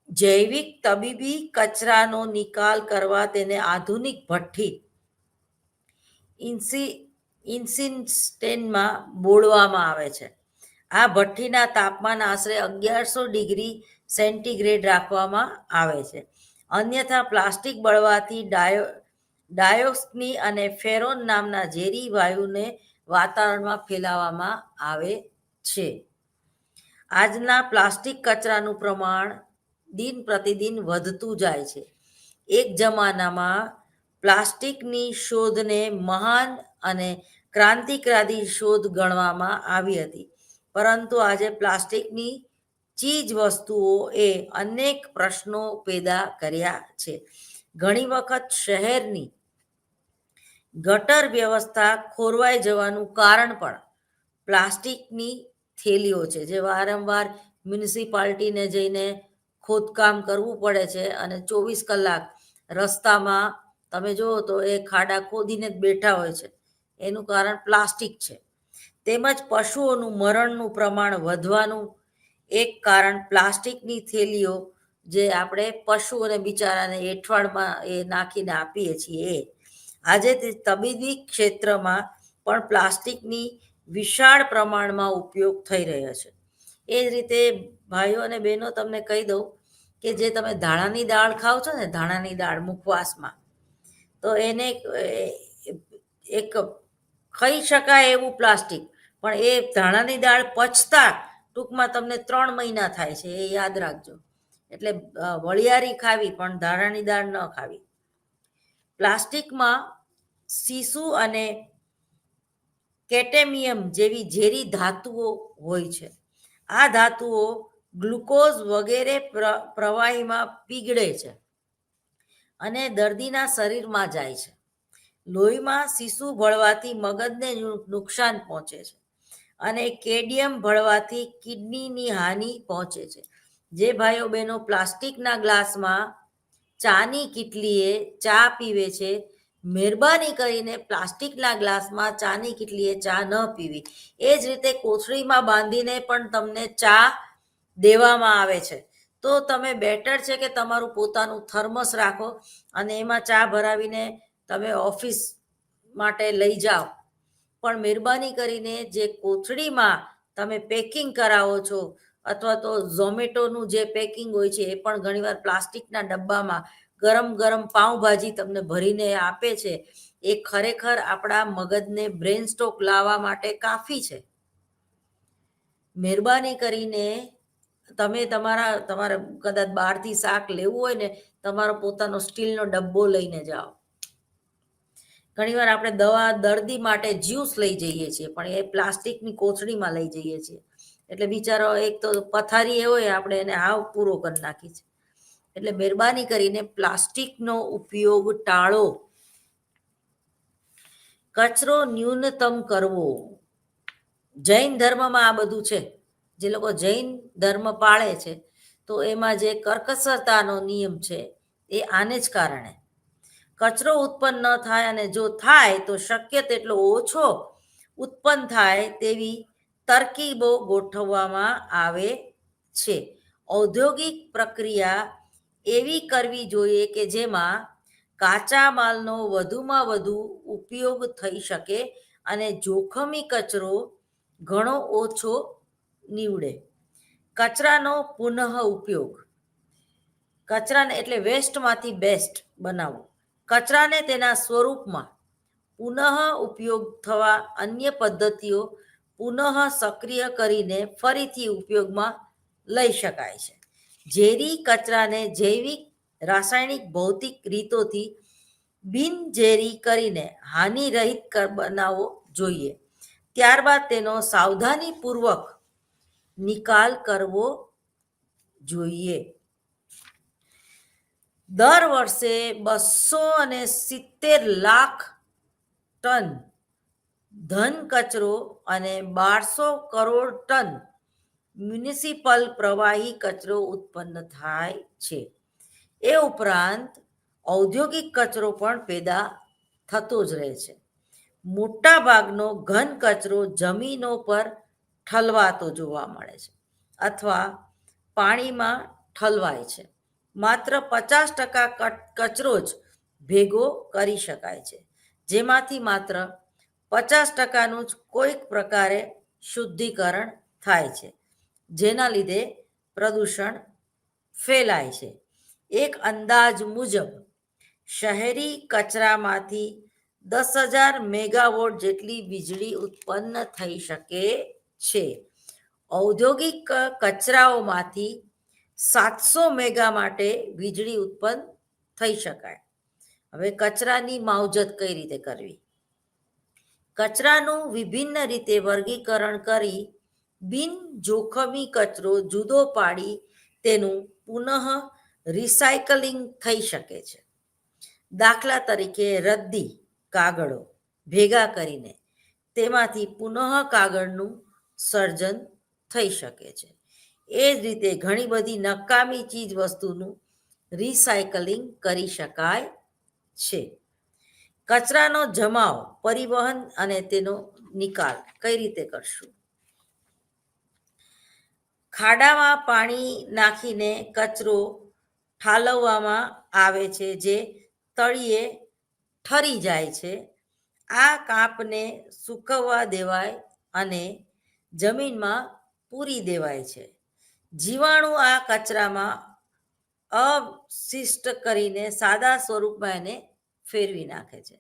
જૈવિક તબીબી કચરાનો નિકાલ કરવા તેને આધુનિક ભઠ્ઠી ઇન્સિસ્ટેનમાં બોળવામાં આવે છે. આ ભઠ્ઠીના તાપમાન આશરે 1100 ડિગ્રી સેન્ટીગ્રેડ રાખવામાં આવે છે. અન્યથા પ્લાસ્ટિક બળવાથી ડાયોક્સિન અને ફેરોન નામના ઝેરી વાયુને વાતાવરણમાં ફેલાવવામાં આવે છે. આજના પ્લાસ્ટિક કચરાનું પ્રમાણ દિન પ્રતિદિન વધતું જાય છે. એક જમાનામાં પ્લાસ્ટિકની શોધને મહાન અને ક્રાંતિકારી શોધ ગણવામાં આવી હતી, પરંતુ આજે પ્લાસ્ટિકની ચીજ વસ્તુઓએ અનેક પ્રશ્નો પેદા કર્યા છે. ઘણી વખત શહેરની ગટર વ્યવસ્થા ખોરવાઈ જવાનું કારણ પણ પ્લાસ્ટિકની થેલીઓ છે, જે વારંવાર મ્યુનિસિપાલિટીને જઈને ખોદકામ કરવું પડે છે, અને 24 કલાક રસ્તામાં તમે જુઓ તો એ ખાડા ખોદીને જ બેઠા હોય છે. એનું કારણ પ્લાસ્ટિક છે. તેમજ પશુઓનું મરણનું પ્રમાણ વધવાનું એક કારણ પ્લાસ્ટિકની થેલીઓ, જે આપણે પશુઓને બિચારાને એઠવાડમાં એ નાખીને આપીએ છીએ. આજે તે તબીબી ક્ષેત્રમાં પણ પ્લાસ્ટિકની વિશાળ પ્રમાણમાં ઉપયોગ થઈ રહ્યો છે. એ જ રીતે ભાઈઓ અને બહેનો, તમને કહી દઉં કે જે તમે ધાણાની દાળ ખાઓ છો ને, ધાણાની દાળ મુખવાસમાં, તો એને એક ખાઈ શકાય એવું પ્લાસ્ટિક, પણ એ ધાણાની દાળ પચતા ટૂંકમાં તમને 3 મહિના થાય છે, એ યાદ રાખજો. એટલે વળિયારી ખાવી, પણ ધાણાની દાળ ન ખાવી. પ્લાસ્ટિકમાં સીસુ અને કેટેમિયમ જેવી ઝેરી ધાતુઓ હોય છે. આ ધાતુઓ ગ્લુકોઝ વગેરે પ્રવાહીમાં પીગળે છે અને દર્દીના શરીરમાં જાય છે. લોહીમાં સીસુ ભળવાથી મગજને નુકસાન પહોંચે છે, અને કેડિયમ ભળવાથી કિડનીની હાનિ પહોંચે છે. જે ભાઈઓ બહેનો પ્લાસ્ટિકના ગ્લાસમાં ચાની કીટલીએ ચા પીવે છે, મહેરબાની કરીને પ્લાસ્ટિકના ગ્લાસમાં ચાની કીટલીએ ચા ન પીવી. એ જ રીતે કોથળીમાં બાંધીને પણ તમને ચા દેવામાં આવે છે. તો તમે બેટર છે કે તમારું પોતાનું થર્મસ રાખો, અને એમાં ચા ભરાવીને તમે ઓફિસ માટે લઈ જાઓ. પણ મહેરબાની કરીને જે કોથળીમાં તમે પેકિંગ કરાવો છો, અથવા તો ઝોમેટોનું જે પેકિંગ હોય છે, એ પણ ઘણીવાર પ્લાસ્ટિકના ડબ્બામાં ગરમ ગરમ પાઉંભાજી તમને ભરીને આપે છે. એ ખરેખર આપણા મગજને બ્રેન સ્ટ્રોક લાવવા માટે કાફી છે. મહેરબાની કરીને તમે તમારે કદાચ બહારથી શાક લેવું હોય ને, તમારો પોતાનો સ્ટીલનો ડબ્બો લઈને જાઓ. ઘણીવાર આપણે દર્દી માટે જ્યુસ લઈ જઈએ છીએ, પણ એ પ્લાસ્ટિકની કોથળીમાં લઈ જઈએ છીએ, એટલે બિચારો એક તો પથારી એવો હોય, આપણે એને હાવ પૂરો કરી નાખી છે. એટલે મહેરબાની કરીને પ્લાસ્ટિકનો ઉપયોગ ટાળો. કચરો ન્યૂનતમ કરવો. જૈન ધર્મમાં આ બધું છે. જે લોકો જૈન ધર્મ પાળે છે, તો એમાં જે કરકસરતાનો નિયમ છે એ આને જ કારણે. કચરો ઉત્પન્ન ન થાય, અને જો થાય તો શક્ય તેટલો ઓછો ઉત્પન્ન થાય તેવી તરકીબો ગોઠવવામાં આવે છે. ઔદ્યોગિક પ્રક્રિયા એવી કરવી જોઈએ કે જેમાં કાચા માલનો વધુમાં વધુ ઉપયોગ થઈ શકે અને જોખમી કચરો ઘણો ઓછો નીવડે. કચરાનો પુનઃ ઉપયોગ. કચરાને એટલે વેસ્ટમાંથી બેસ્ટ બનાવવું. કચરાને તેના સ્વરૂપમાં પુનઃ ઉપયોગ થવા અન્ય પદ્ધતિઓ પુનઃ સક્રિય કરીને ફરીથી ઉપયોગમાં લઈ શકાય છે. ઝેરી કચરાને જૈવિક, રાસાયણિક, ભૌતિક રીતોથી બિનઝેરી કરીને હાનિરહિત બનાવવો જોઈએ. ત્યારબાદ તેનો સાવધાનીપૂર્વક નિકાલ કરવો જોઈએ. દર વર્ષે 270 લાખ ટન ઘન કચરો અને 1200 કરોડ ટન મ્યુનિસિપલ પ્રવાહી કચરો ઉત્પન્ન થાય છે. એ ઉપરાંત ઔદ્યોગિક કચરો પણ પેદા થતો જ રહે છે. મોટા ભાગનો ઘન કચરો જમીનો પર ઠલવાતો જોવા મળે છે અથવા પાણીમાં ઠલવાય છે. માત્ર 50% કચરો જ ભેગો કરી શકાય છે, જેમાંથી માત્ર 50%નું જ કોઈક પ્રકારે શુદ્ધિકરણ થાય છે, જેના લીધે પ્રદૂષણ ફેલાય છે. એક અંદાજ મુજબ શહેરી કચરામાંથી 10,000 મેગાવોટ જેટલી વીજળી ઉત્પન્ન થઈ શકે છે. ઔદ્યોગિક કચરાઓમાંથી 700 મેગા માટે વીજળી ઉત્પન્ન થઈ શકાય. હવે કચરાની માવજત કઈ રીતે કરવી? કચરાનું વિભિન્ન રીતે વર્ગીકરણ કરી બિન જોખમી કચરો જુદો પાડી તેનું પુનઃ રિસાયકલિંગ થઈ શકે છે. દાખલા તરીકે રદ્દી કાગળો ભેગા કરીને તેમાંથી પુનઃ કાગળનું સર્જન થઈ શકે છે. એ જ રીતે ઘણી બધી નકામી ચીજ વસ્તુનું રિસાયકલિંગ કરી શકાય છે. કચરાનો જમાવ, પરિવહન અને તેનો નિકાલ કઈ રીતે કરશું? ખાડામાં પાણી નાખીને કચરો ઠાલવવામાં આવે છે, જે તળિયે ઠરી જાય છે. આ કાપને સૂકવવા દેવાય અને જમીનમાં પૂરી દેવાય છે. જીવાણુ આ કચરામાં અવશિષ્ટ કરીને સાદા સ્વરૂપમાં એને ફેરવી નાખે છે.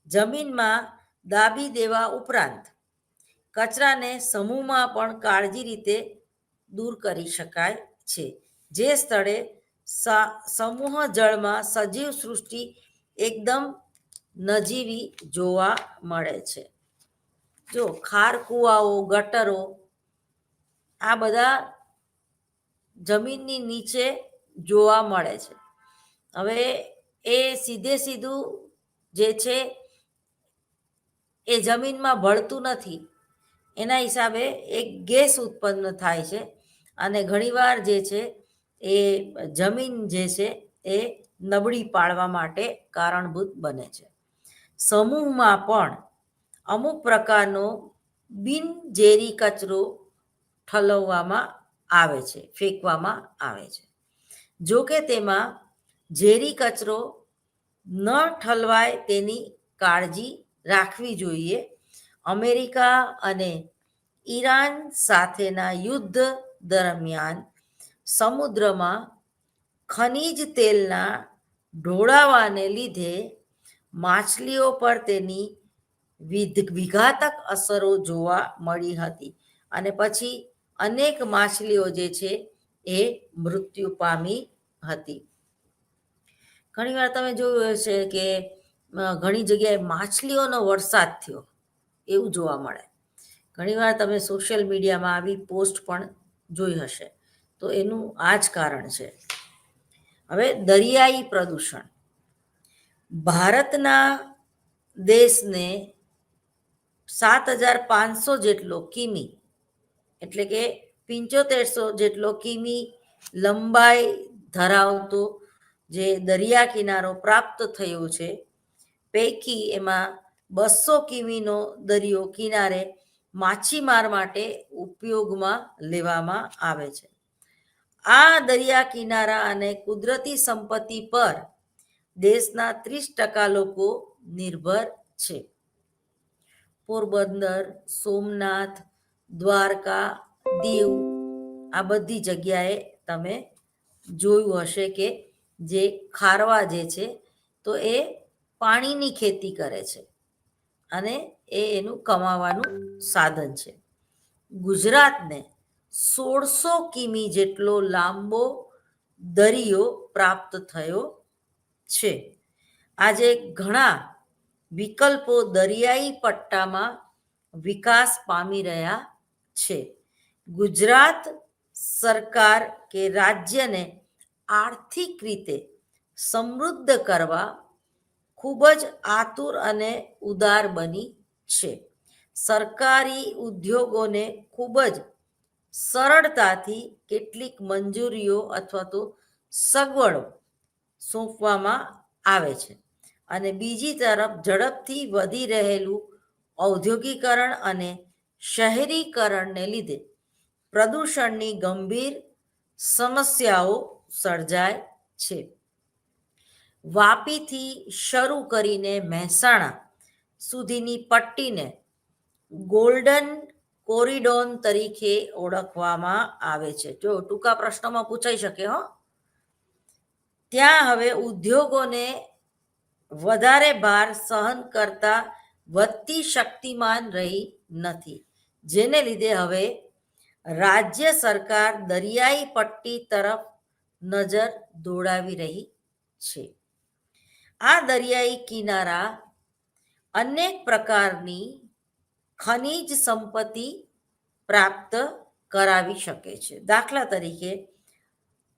જમીનમાં દાબી દેવા ઉપરાંત કચરાને સમૂહમાં પણ કાળજી રીતે દૂર કરી શકાય છે. જે સ્થળે સમૂહ જળમાં સજીવ સૃષ્ટિ એકદમ નજીવી જોવા મળે છે. જો ખાર કૂવાઓ, ગટરો આ બધા જમીનની નીચે જોવા મળે છે. હવે એ સીધું જે છે એ જમીનમાં ભળતું નથી, એના હિસાબે એક ગેસ ઉત્પન્ન થાય છે અને ઘણીવાર જે છે એ જમીન જે છે એ નબળી પાડવા માટે કારણભૂત બને છે. સમૂહમાં પણ અમુક પ્રકારનો બિનઝેરી કચરો ઠલવવામાં આવે છે, ફેંકવામાં આવે છે. જો કે તેમાં ઝેરી કચરો ન ઠલવાય તેની કાળજી રાખવી જોઈએ. અમેરિકા અને ઈરાન સાથેના યુદ્ધ દરમિયાન સમુદ્રમાં ખનિજ તેલના ઢોળાવાને લીધે માછલીઓ પર તેની વિઘાતક અસરો જોવા મળી હતી અને પછી અનેક માછલીઓ જે છે એ મૃત્યુ પામી હતી. ઘણીવાર તમે જોયું હશે કે ઘણી જગ્યાએ માછલીઓનો વરસાદ થયો એવું જોવા મળે. ઘણીવાર તમે સોશિયલ મીડિયામાં આવી પોસ્ટ પણ જોઈ હશે. તો એનું આ જ કારણ છે. હવે દરિયાઈ પ્રદૂષણ. ભારતના દેશને 7,500 જેટલો કિમી એટલે કે 7500 જેટલો કિમી લંબાઈ ધરાવતો જે દરિયા કિનારો પ્રાપ્ત થયો છે, પૈકી એમાં 200 કિમીનો દરિયો કિનારે માછીમાર માટે ઉપયોગમાં લેવામાં આવે છે. આ દરિયા કિનારા અને કુદરતી સંપત્તિ પર દેશના 30% લોકો નિર્ભર છે. પોરબંદર, સોમનાથ, દ્વારકા, દીવ આ બધી જગ્યાએ તમે જોયું હશે કે જે ખારવા જે છે તો એ પાણીની ખેતી કરે છે અને એ એનું કમાવાનું સાધન છે. ગુજરાતને 1600 કિમી જેટલો લાંબો દરિયો પ્રાપ્ત થયો છે. આજે ઘણા વિકલ્પો દરિયાઈ પટ્ટામાં વિકાસ પામી રહ્યા છે. ગુજરાત સરકાર કે રાજ્યને આર્થિક રીતે સમૃદ્ધ કરવા ખૂબ જ આતુર અને ઉદાર બની છે. સરકારી ઉદ્યોગોને ખૂબ જ સરળતાથી કેટલીક મંજૂરીઓ અથવા તો સગવડો સોંપવામાં આવે છે અને બીજી તરફ ઝડપથી વધી રહેલું ઔદ્યોગિકરણ અને શહેરીકરણને લીધે પ્રદૂષણની ગંભીર સમસ્યાઓ સર્જાય છે. વાપીથી શરૂ કરીને મહેસાણા સુધીની પટ્ટીને ગોલ્ડન કોરિડોર તરીકે ઓળખવામાં આવે છે. જો ટૂંકા પ્રશ્નોમાં પૂછાઈ શકે હો. ત્યાં હવે ઉદ્યોગોને વધારે ભાર સહન કરતા વધતી શક્તિમાન રહી નથી, જેને લીધે હવે રાજ્ય સરકાર દરિયાઈ પટ્ટી તરફ નજર દોડાવી રહી છે. આ દરિયાઈ કિનારા અનેક પ્રકારની ખનિજ સંપત્તિ પ્રાપ્ત કરાવી શકે છે. દાખલા તરીકે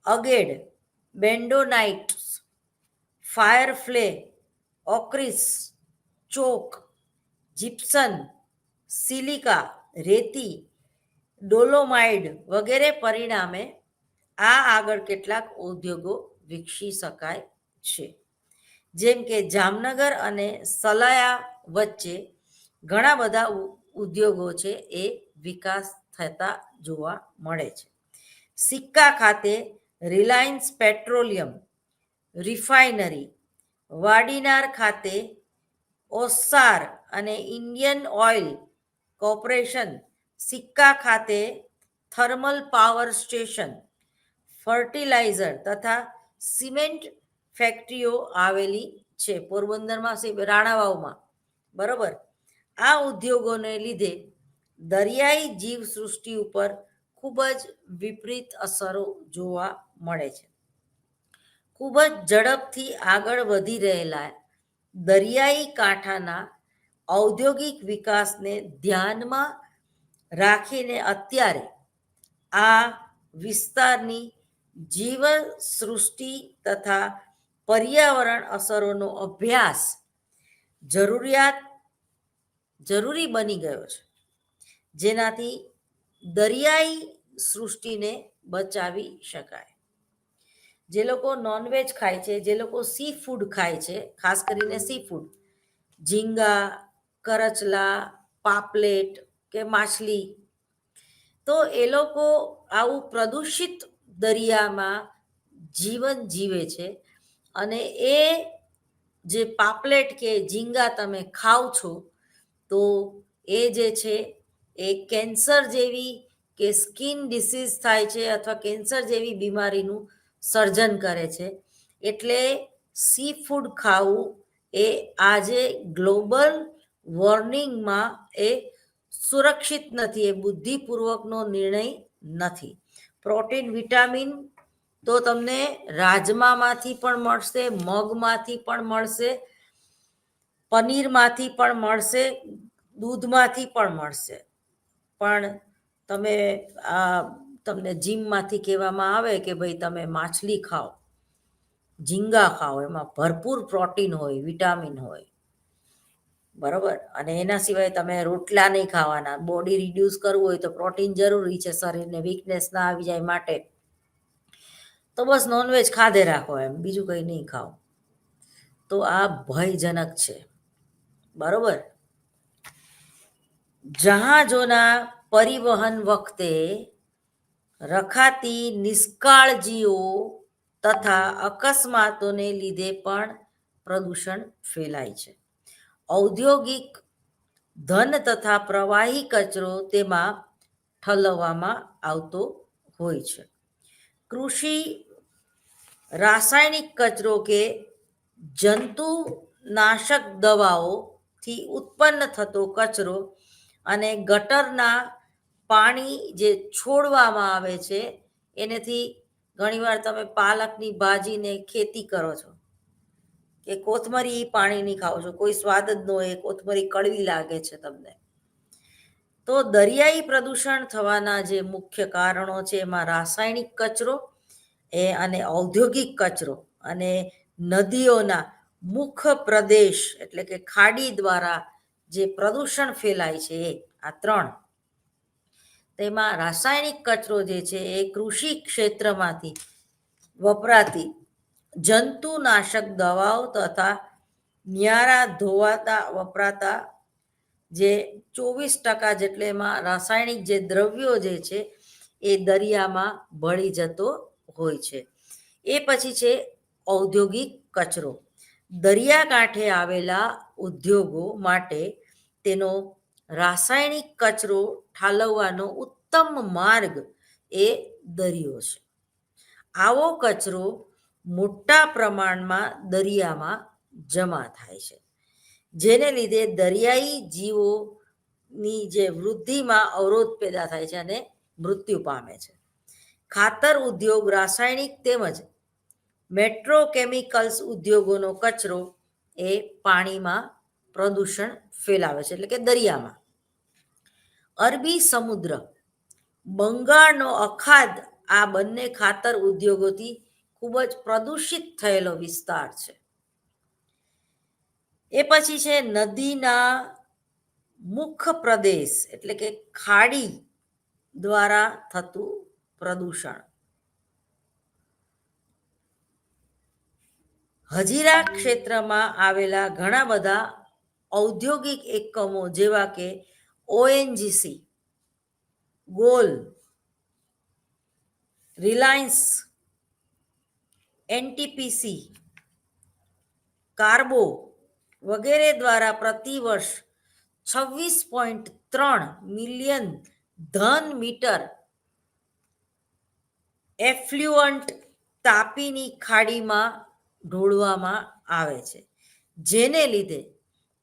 અગેડ, બેન્ડોનાઇટ્સ, ફાયરફ્લે, ઓક્રિસ, ચોક, જીપ્સન, સિલિકા, રેતી, ડોલોમાઇડ વગેરે પરિણામે આ આગળ કેટલાક ઉદ્યોગો વિકસી શકાય છે. જેમ કે જામનગર અને સલાયા વચ્ચે ઘણા બધા ઉદ્યોગો છે એ વિકાસ થતા જોવા મળે છે. સિક્કા ખાતે રિલાયન્સ પેટ્રોલિયમ રિફાઇનરી, વાડીનાર ખાતે ઓસ્સાર અને ઇન્ડિયન ઓઇલ કોર્પોરેશન, સિક્કા ખાતે થર્મલ પાવર સ્ટેશન, ફર્ટિલાઇઝર તથા સિમેન્ટ ફેક્ટરીઓ આવેલી છે. પોરબંદરમાં રાણાવાવમાં, બરોબર. આ ઉદ્યોગોને લીધે દરિયાઈ જીવસૃષ્ટિ ઉપર ખૂબ જ વિપરીત અસરો જોવા મળે છે. ખૂબ જ ઝડપથી આગળ વધી રહેલા દરિયાઈ કાંઠાના ઔદ્યોગિક વિકાસને ધ્યાનમાં રાખીને અત્યારે આ વિસ્તારની જીવસૃષ્ટિ તથા પર્યાવરણ અસરોનો અભ્યાસ જરૂરી બની ગયો છે, જેનાથી દરિયાઈ સૃષ્ટિને બચાવી શકાય. જે લોકો નોનવેજ ખાય છે, જે લોકો સી ફૂડ ખાય છે, ખાસ કરીને સી ફૂડ, ઝીંગા, કરચલા, પાપલેટ કે માછલી, તો એ લોકો આવું પ્રદૂષિત દરિયામાં જીવન જીવે છે અને એ જે પાપલેટ કે ઝીંગા તમે ખાઓ છો તો એ જે છે એ કેન્સર જેવી કે સ્કિન ડિસીઝ થાય છે અથવા કેન્સર જેવી બીમારીનું સર્જન કરે છે. એટલે સી ફૂડ ખાવું એ આજે ગ્લોબલ વોર્મિંગમાં એ સુરક્ષિત નથી, એ બુદ્ધિપૂર્વકનો નિર્ણય નથી. પ્રોટીન, વિટામિન તો તમને રાજમામાંથી પણ મળશે, મગમાંથી પણ મળશે, પનીરમાંથી પણ મળશે, દૂધમાંથી પણ મળશે. પણ તમે તમને જીમમાંથી કહેવામાં આવે કે ભાઈ તમે માછલી ખાઓ, ઝીંગા ખાઓ, એમાં ભરપૂર પ્રોટીન હોય, વિટામિન હોય, બરાબર. અને એના સિવાય તમે રોટલા નહીં ખાવાના. બોડી રિડ્યુસ કરવું હોય તો પ્રોટીન જરૂરી છે, શરીરને વીકનેસ ના આવી જાય માટે. તો બસ નોનવેજ ખાધે રાખો, એમ બીજું કંઈ નહીં ખાઓ. તો આ ભયજનક છે, બરાબર. જહાજોના પરિવહન વખતે રખાતી નિષ્કાળજીઓ તથા અકસ્માતોને લીધે પણ પ્રદૂષણ ફેલાય છે. ઔદ્યોગિક ધન તથા પ્રવાહી કચરો તેમાં ઠલવવામાં આવતો હોય છે. કૃષિ રાસાયણિક કચરો કે જંતુનાશક દવાઓથી ઉત્પન્ન થતો કચરો અને ગટરના પાણી જે છોડવામાં આવે છે એનેથી ઘણીવાર તમે પાલકની ભાજીને ખેતી કરો છો કે કોથમરી પાણીની ખાઓ છો, કોઈ સ્વાદ જ ન હોય, કોથમરી કડવી લાગે છે તમને. તો દરિયાઈ પ્રદૂષણ થવાના જે મુખ્ય કારણો છે એમાં રાસાયણિક કચરો અને ઔદ્યોગિક કચરો અને નદીઓના મુખ પ્રદેશ એટલે કે ખાડી દ્વારા જે પ્રદૂષણ ફેલાય છે આ ત્રણ. તેમાં રાસાયણિક કચરો જે છે એ કૃષિ ક્ષેત્રમાંથી વપરાતી જંતુનાશક દવાઓ તથા ન્યારા ધોવાતા વપરાતા જે 24% જેટલે એમાં રાસાયણિક જે દ્રવ્યો જે છે એ દરિયામાં ભળી જતો હોય છે. એ પછી છે ઔદ્યોગિક કચરો. દરિયાકાંઠે આવેલા ઉદ્યોગો માટે તેનો રાસાયણિક કચરો ઠાલવવાનો ઉત્તમ માર્ગ એ દરિયો છે. આવો કચરો મોટા પ્રમાણમાં દરિયામાં જમા થાય છે, જેને લીધે દરિયાઈ જીવોની જે વૃદ્ધિમાં અવરોધ પેદા થાય છે અને મૃત્યુ પામે છે. ખાતર ઉદ્યોગ, રાસાયણિક તેમજ મેટ્રોકેમિકલ્સ ઉદ્યોગોનો કચરો એ પાણીમાં પ્રદૂષણ ફેલાવે છે, એટલે કે દરિયામાં. અરબી સમુદ્ર, બંગાળનો અખાત આ બંને ખાતર ઉદ્યોગોથી ખૂબ જ પ્રદૂષિત થયેલો વિસ્તાર છે. એ પછી છે નદીના મુખ પ્રદેશ એટલે કે ખાડી દ્વારા થતું પ્રદૂષણ. હજીરા ક્ષેત્રમાં આવેલા ઘણા બધા ઔદ્યોગિક એકમો જેવા કે ONGC, goal, Reliance, NTPC, carbo વગેરે દ્વારા પ્રતિવર્ષ 26.3 મિલિયન ઘન મીટર એફ્લ્યુઅન્ટ તાપીની ખાડીમાં ઢોળવામાં આવે છે, જેને લીધે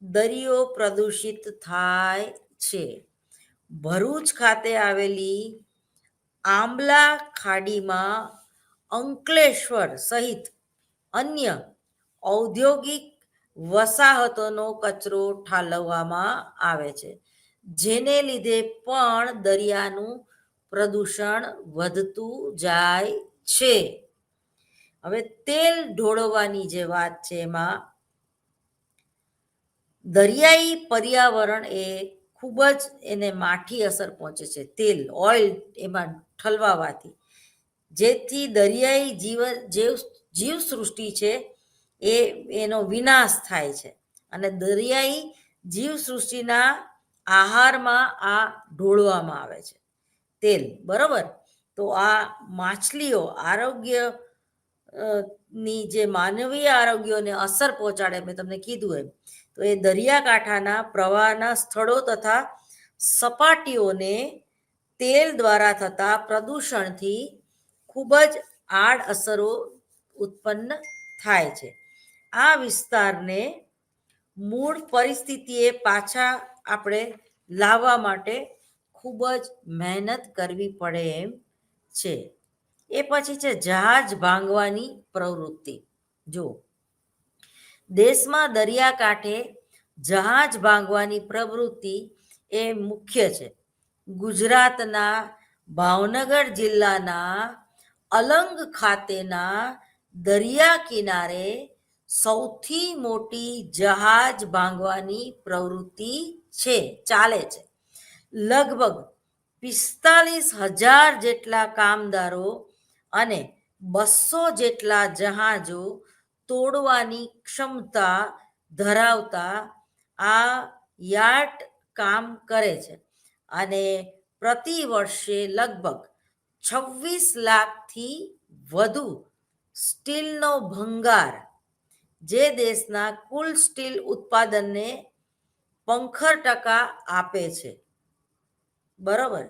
દરિયો પ્રદૂષિત થાય છે. ભરૂચ ખાતે આવેલી આંબલા ખાડીમાં અંકલેશ્વર સહિત અન્ય ઔદ્યોગિક વસાહતોનો કચરો ઠાલવવામાં આવે છે, જેને લીધે પણ દરિયાનું પ્રદૂષણ વધતું જાય છે. હવે તેલ ઢોળવવાની જે વાત છે એમાં દરિયાઈ પર્યાવરણ એ ખૂબ જ એને માઠી અસર પહોંચે છે. તેલ, ઓઇલ એમાં ઠલવાવાથી જેથી દરિયાઈ જીવસૃષ્ટિ છે એનો વિનાશ થાય છે અને દરિયાઈ જીવસૃષ્ટિના આહારમાં આ ઢોળવામાં આવે છે તેલ, બરાબર. તો આ માછલીઓ આરોગ્ય ની જે માનવીય આરોગ્યને અસર પહોંચાડે, મેં તમને કીધું એમ, તો એ દરિયાકાંઠાના પ્રવાહના સ્થળો તથા સપાટીઓને તેલ દ્વારા થતા પ્રદૂષણથી ખૂબ જ આડઅસરો ઉત્પન્ન થાય છે. આ વિસ્તારને મૂળ પરિસ્થિતિએ પાછા આપણે લાવવા માટે ખૂબ જ મહેનત કરવી પડે એમ છે. એ પછી છે જહાજ ભાંગવાની પ્રવૃત્તિ. જો દેશમાં દરિયાકાંઠે જહાજ ભાંગવાની પ્રવૃત્તિ એ મુખ્ય છે. ગુજરાતના ભાવનગર જિલ્લાના અલંગ ખાતેના દરિયા કિનારે સૌથી મોટી જહાજ ભાંગવાની પ્રવૃત્તિ ચાલે છે. લગભગ 45,000 જેટલા કામદારો અને 200 જેટલા જહાજો તોડવાની ક્ષમતા ધરાવતા આ યાર્ડ કામ કરે છે અને પ્રતિ વર્ષે લગભગ 26 લાખથી વધુ સ્ટીલનો ભંગાર, જે દેશના કુલ સ્ટીલ ઉત્પાદનને 15% આપે છે, બરોબર,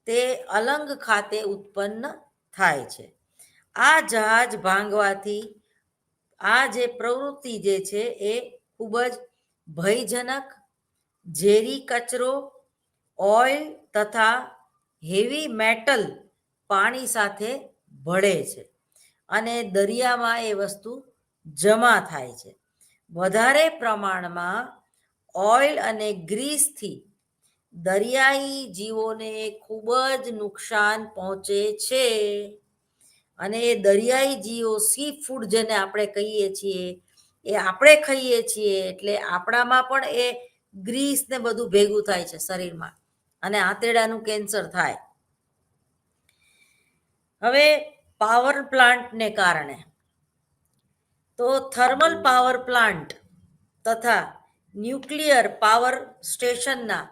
તે અલંગ ખાતે ઉત્પન્ન થાય છે. આ જહાજ ભાંગવાથી આ જે પ્રવૃત્તિ જે છે એ ખૂબ જ ભયજનક, ઝેરી કચરો, ઓઇલ તથા હેવી મેટલ પાણી સાથે ભળે છે અને દરિયામાં એ વસ્તુ જમા થાય છે. વધારે પ્રમાણમાં ઓઇલ અને ગ્રીસથી દરિયાઈ જીવોને ખૂબ જ નુકસાન પહોંચે છે અને એ દરિયાઈ જીવો, સી ફૂડ જેને આપણે કહીએ છીએ, એ આપણે ખાઈએ છીએ એટલે આપણામાં પણ એ ગ્રીસ ને બધું ભેગું થાય છે શરીરમાં અને આંતરડાનું કેન્સર થાય. હવે પાવર પ્લાન્ટને કારણે તો થર્મલ પાવર પ્લાન્ટ તથા ન્યુક્લિયર પાવર સ્ટેશનના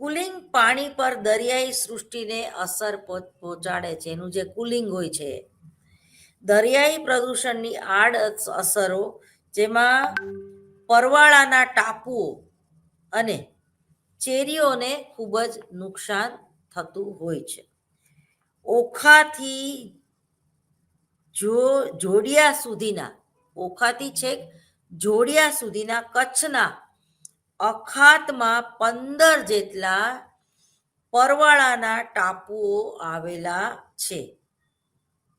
કુલિંગ પાણી પર દરિયાઈ સૃષ્ટિને અસર પહોંચાડે છે. એનું જે કુલિંગ હોય છે, દરિયાઈ પ્રદૂષણની આડ અસરો, જેમાં પરવાળાના ટાપુઓ અને ચેરીઓને ખૂબ જ નુકસાન થતું હોય છે. ઓખાથી જોડિયા સુધીના, ઓખાથી છેક જોડિયા સુધીના કચ્છના અખાતમાં 15 જેટલા પરવાળાના ટાપુઓ આવેલા છે.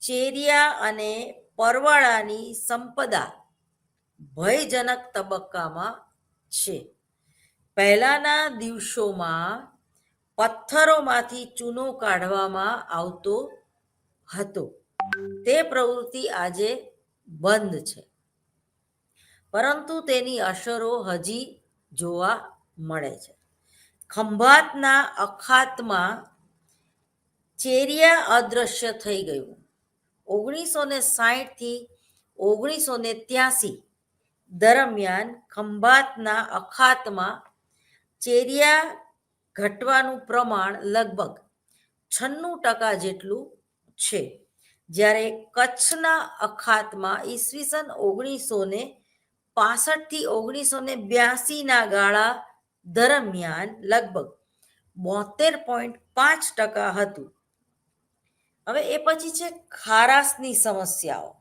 ચેરિયા અને પરવાળાની સંપદા ભયજનક તબક્કામાં છે. પહેલાના દિવસોમાં પથ્થરોમાંથી ચૂનો કાઢવામાં આવતો હતો. તે પ્રવૃત્તિ આજે બંધ છે, પરંતુ તેની અસરો હજી જોવા મળે છે. ખંભાતના અખાતમાં ચેરિયા અદૃશ્ય થઈ ગયું. 1960 થી 1983 દરમિયાન ખંભાતના અખાતમાં ચેરિયા ઘટવાનું પ્રમાણ લગભગ 96% જેટલું છે, જ્યારે કચ્છના અખાતમાં ઈસવીસન 1965 થી 1982ના ગાળા દરમિયાન લગભગ 72.5% હતું. હવે એ પછી છે ખારાશની સમસ્યાઓ.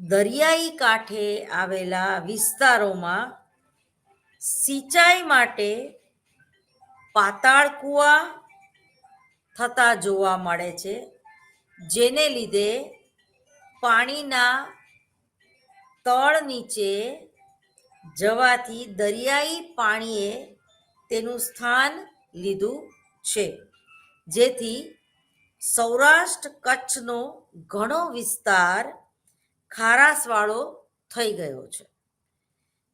દરિયાઈ કાંઠે આવેલા વિસ્તારોમાં સિંચાઈ માટે પાતાળ કૂવા થતા જોવા મળે છે, જેને લીધે પાણીના તળ નીચે જવાથી દરિયાઈ પાણીએ તેનું સ્થાન લીધું છે, જેથી સૌરાષ્ટ્ર કચ્છનો ઘણો વિસ્તાર ખારાશવાળો થઈ ગયો છે.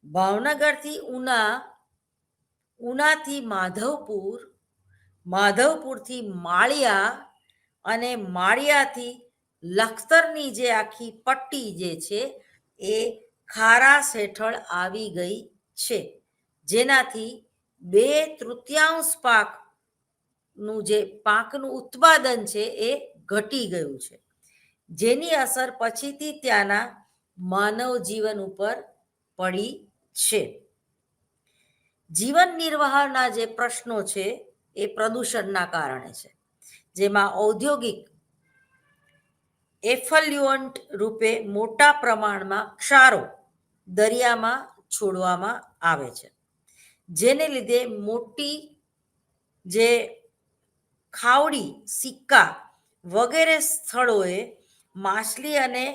ભાવનગરથી ઉના, ઉનાથી માધવપુર, માધવપુરથી માળિયા અને માળિયાથી લખતરની જે આખી પટ્ટી જે છે એ ખારાશ હેઠળ આવી ગઈ છે, જેનાથી 2/3 પાકનું જે પાકનું ઉત્પાદન છે એ ઘટી ગયું છે, જેની અસર પછીથી ત્યાંના માનવ જીવન ઉપર પડી છે. જીવન નિર્વાહના જે પ્રશ્નો છે એ પ્રદૂષણના કારણે છે, જેમાં ઔદ્યોગિક એફલ્યુઅન્ટ રૂપે મોટા પ્રમાણમાં ક્ષારો દરિયામાં છોડવામાં આવે છે, જેને લીધે મોટી જે ખાવડી, સિક્કા વગેરે સ્થળોએ માછલી અને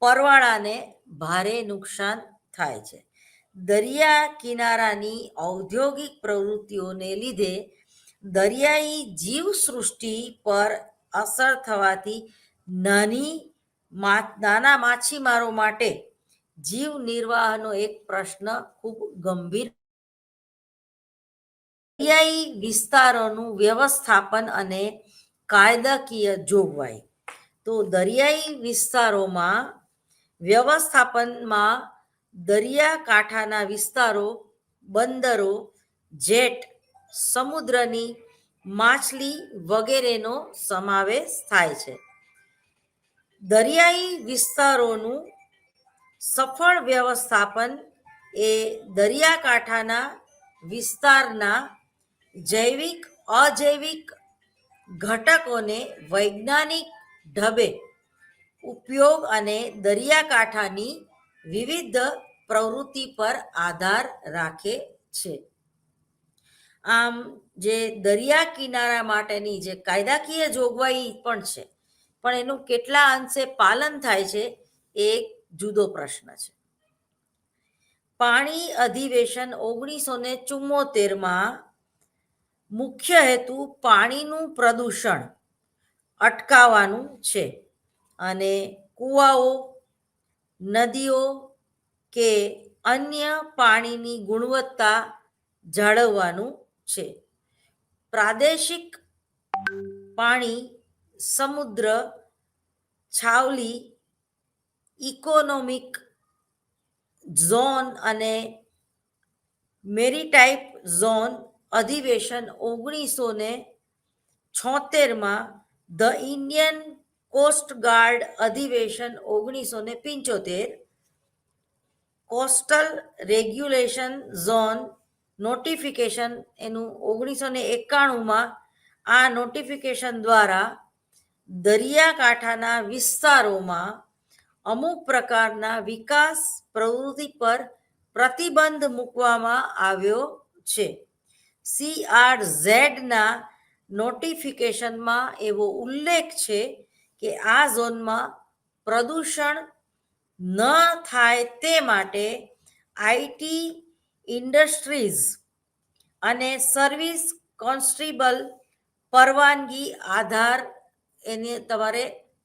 પરવાળાને ભારે નુકસાન થાય છે. દરિયા કિનારાની ઔદ્યોગિક પ્રવૃત્તિઓને લીધે દરિયાઈ જીવસૃષ્ટિ પર અસર થવાથી નાના માછીમારો માટે જીવ નિર્વાહનો એક પ્રશ્ન ખૂબ ગંભીર. દરિયાઈ વિસ્તારોનું વ્યવસ્થાપન અને કાયદાકીય જોગવાઈ. તો દરિયાઈ વિસ્તારોમાં વ્યવસ્થાપનમાં દરિયાકાંઠાના વિસ્તારો, બંદરો, જેટ, સમુદ્રની માછલી વગેરેનો સમાવેશ થાય છે. દરિયાઈ વિસ્તારોનું સફળ વ્યવસ્થાપન એ દરિયાકાંઠાના વિસ્તારના જૈવિક અજૈવિક ઘટકોને વૈજ્ઞાનિક ઢબે ઉપયોગ અને દરિયાકાંઠાની વિવિધ પ્રવૃત્તિ પર આધાર રાખે છે. આમ જે દરિયા કિનારા માટેની જે કાયદાકીય જોગવાઈ પણ છે, પણ એનું કેટલા અંશે પાલન થાય છે એ એક જુદો પ્રશ્ન છે. પાણી અધિવેશન 1974માં મુખ્ય હેતુ પાણીનું પ્રદૂષણ અટકાવવાનું છે અને કૂવાઓ, નદીઓ કે અન્ય પાણીની ગુણવત્તા જાળવવાનું છે. પ્રાદેશિક પાણી, સમુદ્ર, છાવલી, ઇકોનોમિક ઝોન અને મેરીટાઈમ ઝોન અધિવેશન 1976માં, ધ ઇન્ડિયન કોસ્ટ ગાર્ડ અધિવેશન 1975, કોસ્ટલ રેગ્યુલેશન ઝોન નોટિફિકેશન એનું 1991માં, આ નોટિફિકેશન દ્વારા દરિયાકાંઠાના વિસ્તારોમાં અમુક પ્રકારના વિકાસ પ્રવૃત્તિ પર પ્રતિબંધ મૂકવામાં આવ્યો છે. CRZના નોટિફિકેશનમાં એવો ઉલ્લેખ છે કે આ ઝોનમાં પ્રદૂષણ ન થાય તે માટે IT ઇન્ડસ્ટ્રીઝ અને સર્વિસ કોન્સ્ટેબલ પરવાનગી આધાર એને તમારે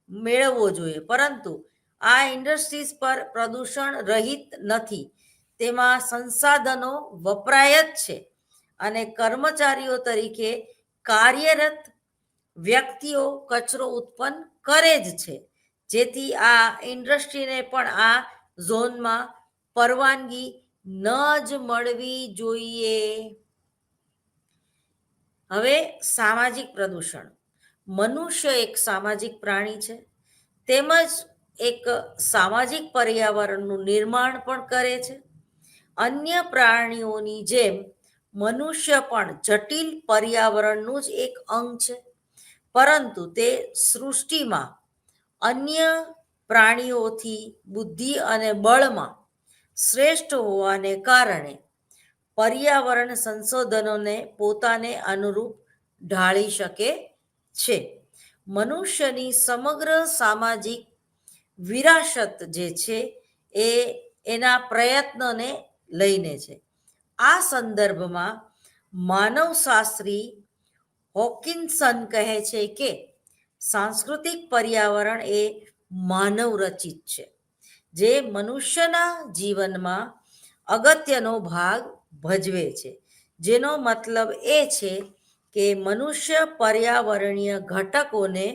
મેળવવો જોઈએ, પરંતુ આ ઇન્ડસ્ટ્રીઝ પર પ્રદૂષણ રહિત નથી. તેમાં સંસાધનો વપરાય જ છે અને કર્મચારીઓ તરીકે કાર્યરત વ્યક્તિઓ કચરો ઉત્પન્ન કરે જ છે, જેથી આ ઇન્ડસ્ટ્રીને પણ આ ઝોનમાં પરવાનગી ન જ મળવી જોઈએ. હવે સામાજિક પ્રદૂષણ. મનુષ્ય એક સામાજિક પ્રાણી છે, તેમજ એક સામાજિક પર્યાવરણનું નિર્માણ પણ કરે છે. અન્ય પ્રાણીઓની જેમ મનુષ્ય પણ જટિલ પર્યાવરણનું જ એક અંગ છે, પરંતુ તે સૃષ્ટિમાં અન્ય પ્રાણીઓથી બુદ્ધિ અને બળમાં શ્રેષ્ઠ હોવાને કારણે પર્યાવરણ સંશોધનોને પોતાને અનુરૂપ ઢાળી શકે છે. મનુષ્યની સમગ્ર સામાજિક વિરાસત જે છે એ એના પ્રયત્નોને લઈને છે. આ સંદર્ભમાં માનવશાસ્ત્રી હોકિન્સન કહે છે કે સાંસ્કૃતિક પર્યાવરણ એ માનવ રચિત છે, જે મનુષ્યના જીવનમાં અગત્યનો ભાગ ભજવે છે. જેનો મતલબ એ છે કે મનુષ્ય પર્યાવરણીય ઘટકોને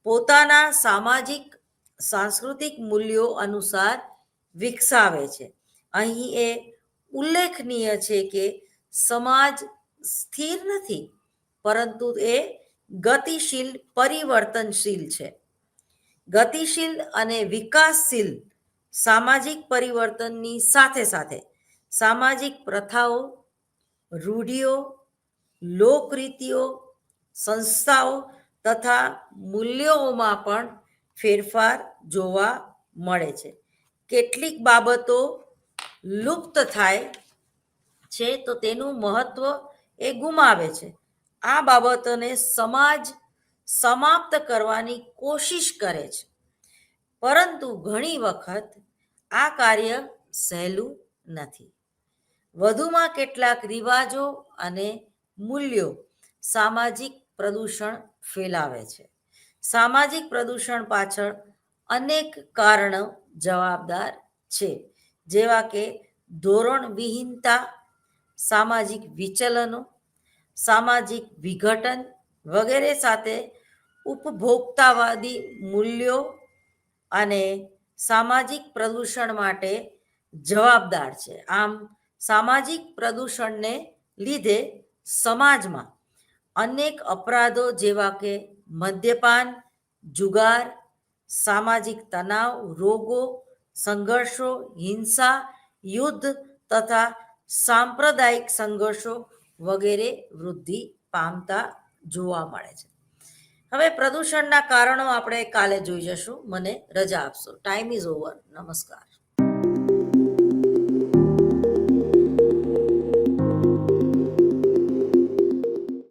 પોતાના સામાજિક સાંસ્કૃતિક મૂલ્યો અનુસાર વિકસાવે છે. અહીં એ ઉલ્લેખનીય છે કે સમાજ સ્થિર નથી, પરંતુ એ ગતિશીલ પરિવર્તનશીલ છે. ગતિશીલ અને વિકાસશીલ સામાજિક પરિવર્તનની સાથે સાથે સામાજિક પ્રથાઓ, રૂઢિઓ, લોકરીતિઓ, સંસ્થાઓ તથા મૂલ્યોમાં પણ ફેરફાર જોવા મળે છે. કેટલીક બાબતો લુપ્ત થાય છે તો તેનું મહત્વ એ ગુમાવે છે. આ બાબતોને સમાજ સમાપ્ત કરવાની કોશિશ કરે છે, પરંતુ ઘણી વખત આ કાર્ય સહેલું નથી. વધુમાં કેટલાક રિવાજો અને મૂલ્યો સામાજિક પ્રદૂષણ ફેલાવે છે. સામાજિક પ્રદૂષણ પાછળ અનેક કારણો જવાબદાર છે, જેવા કે ધોરણવિહીનતા, સામાજિક વિચલનો, સામાજિક વિઘટન વગેરે સાથે ઉપભોક્તાવાદી મૂલ્યો અને સામાજિક પ્રદૂષણ માટે જવાબદાર છે. આમ સામાજિક પ્રદૂષણને લીધે સમાજમાં અનેક અપરાધો જેવા કે મદ્યપાન, જુગાર, સામાજિક તણાવ, રોગો, સંઘર્ષો, હિંસા, યુદ્ધ તથા સાંપ્રદાયિક સંઘર્ષો વગેરે વૃદ્ધિ પામતા જોવા મળે છે. હવે પ્રદૂષણના કારણો આપણે કાલે જોઈ જશું. મને રજા આપશો. Time is over. નમસ્કાર.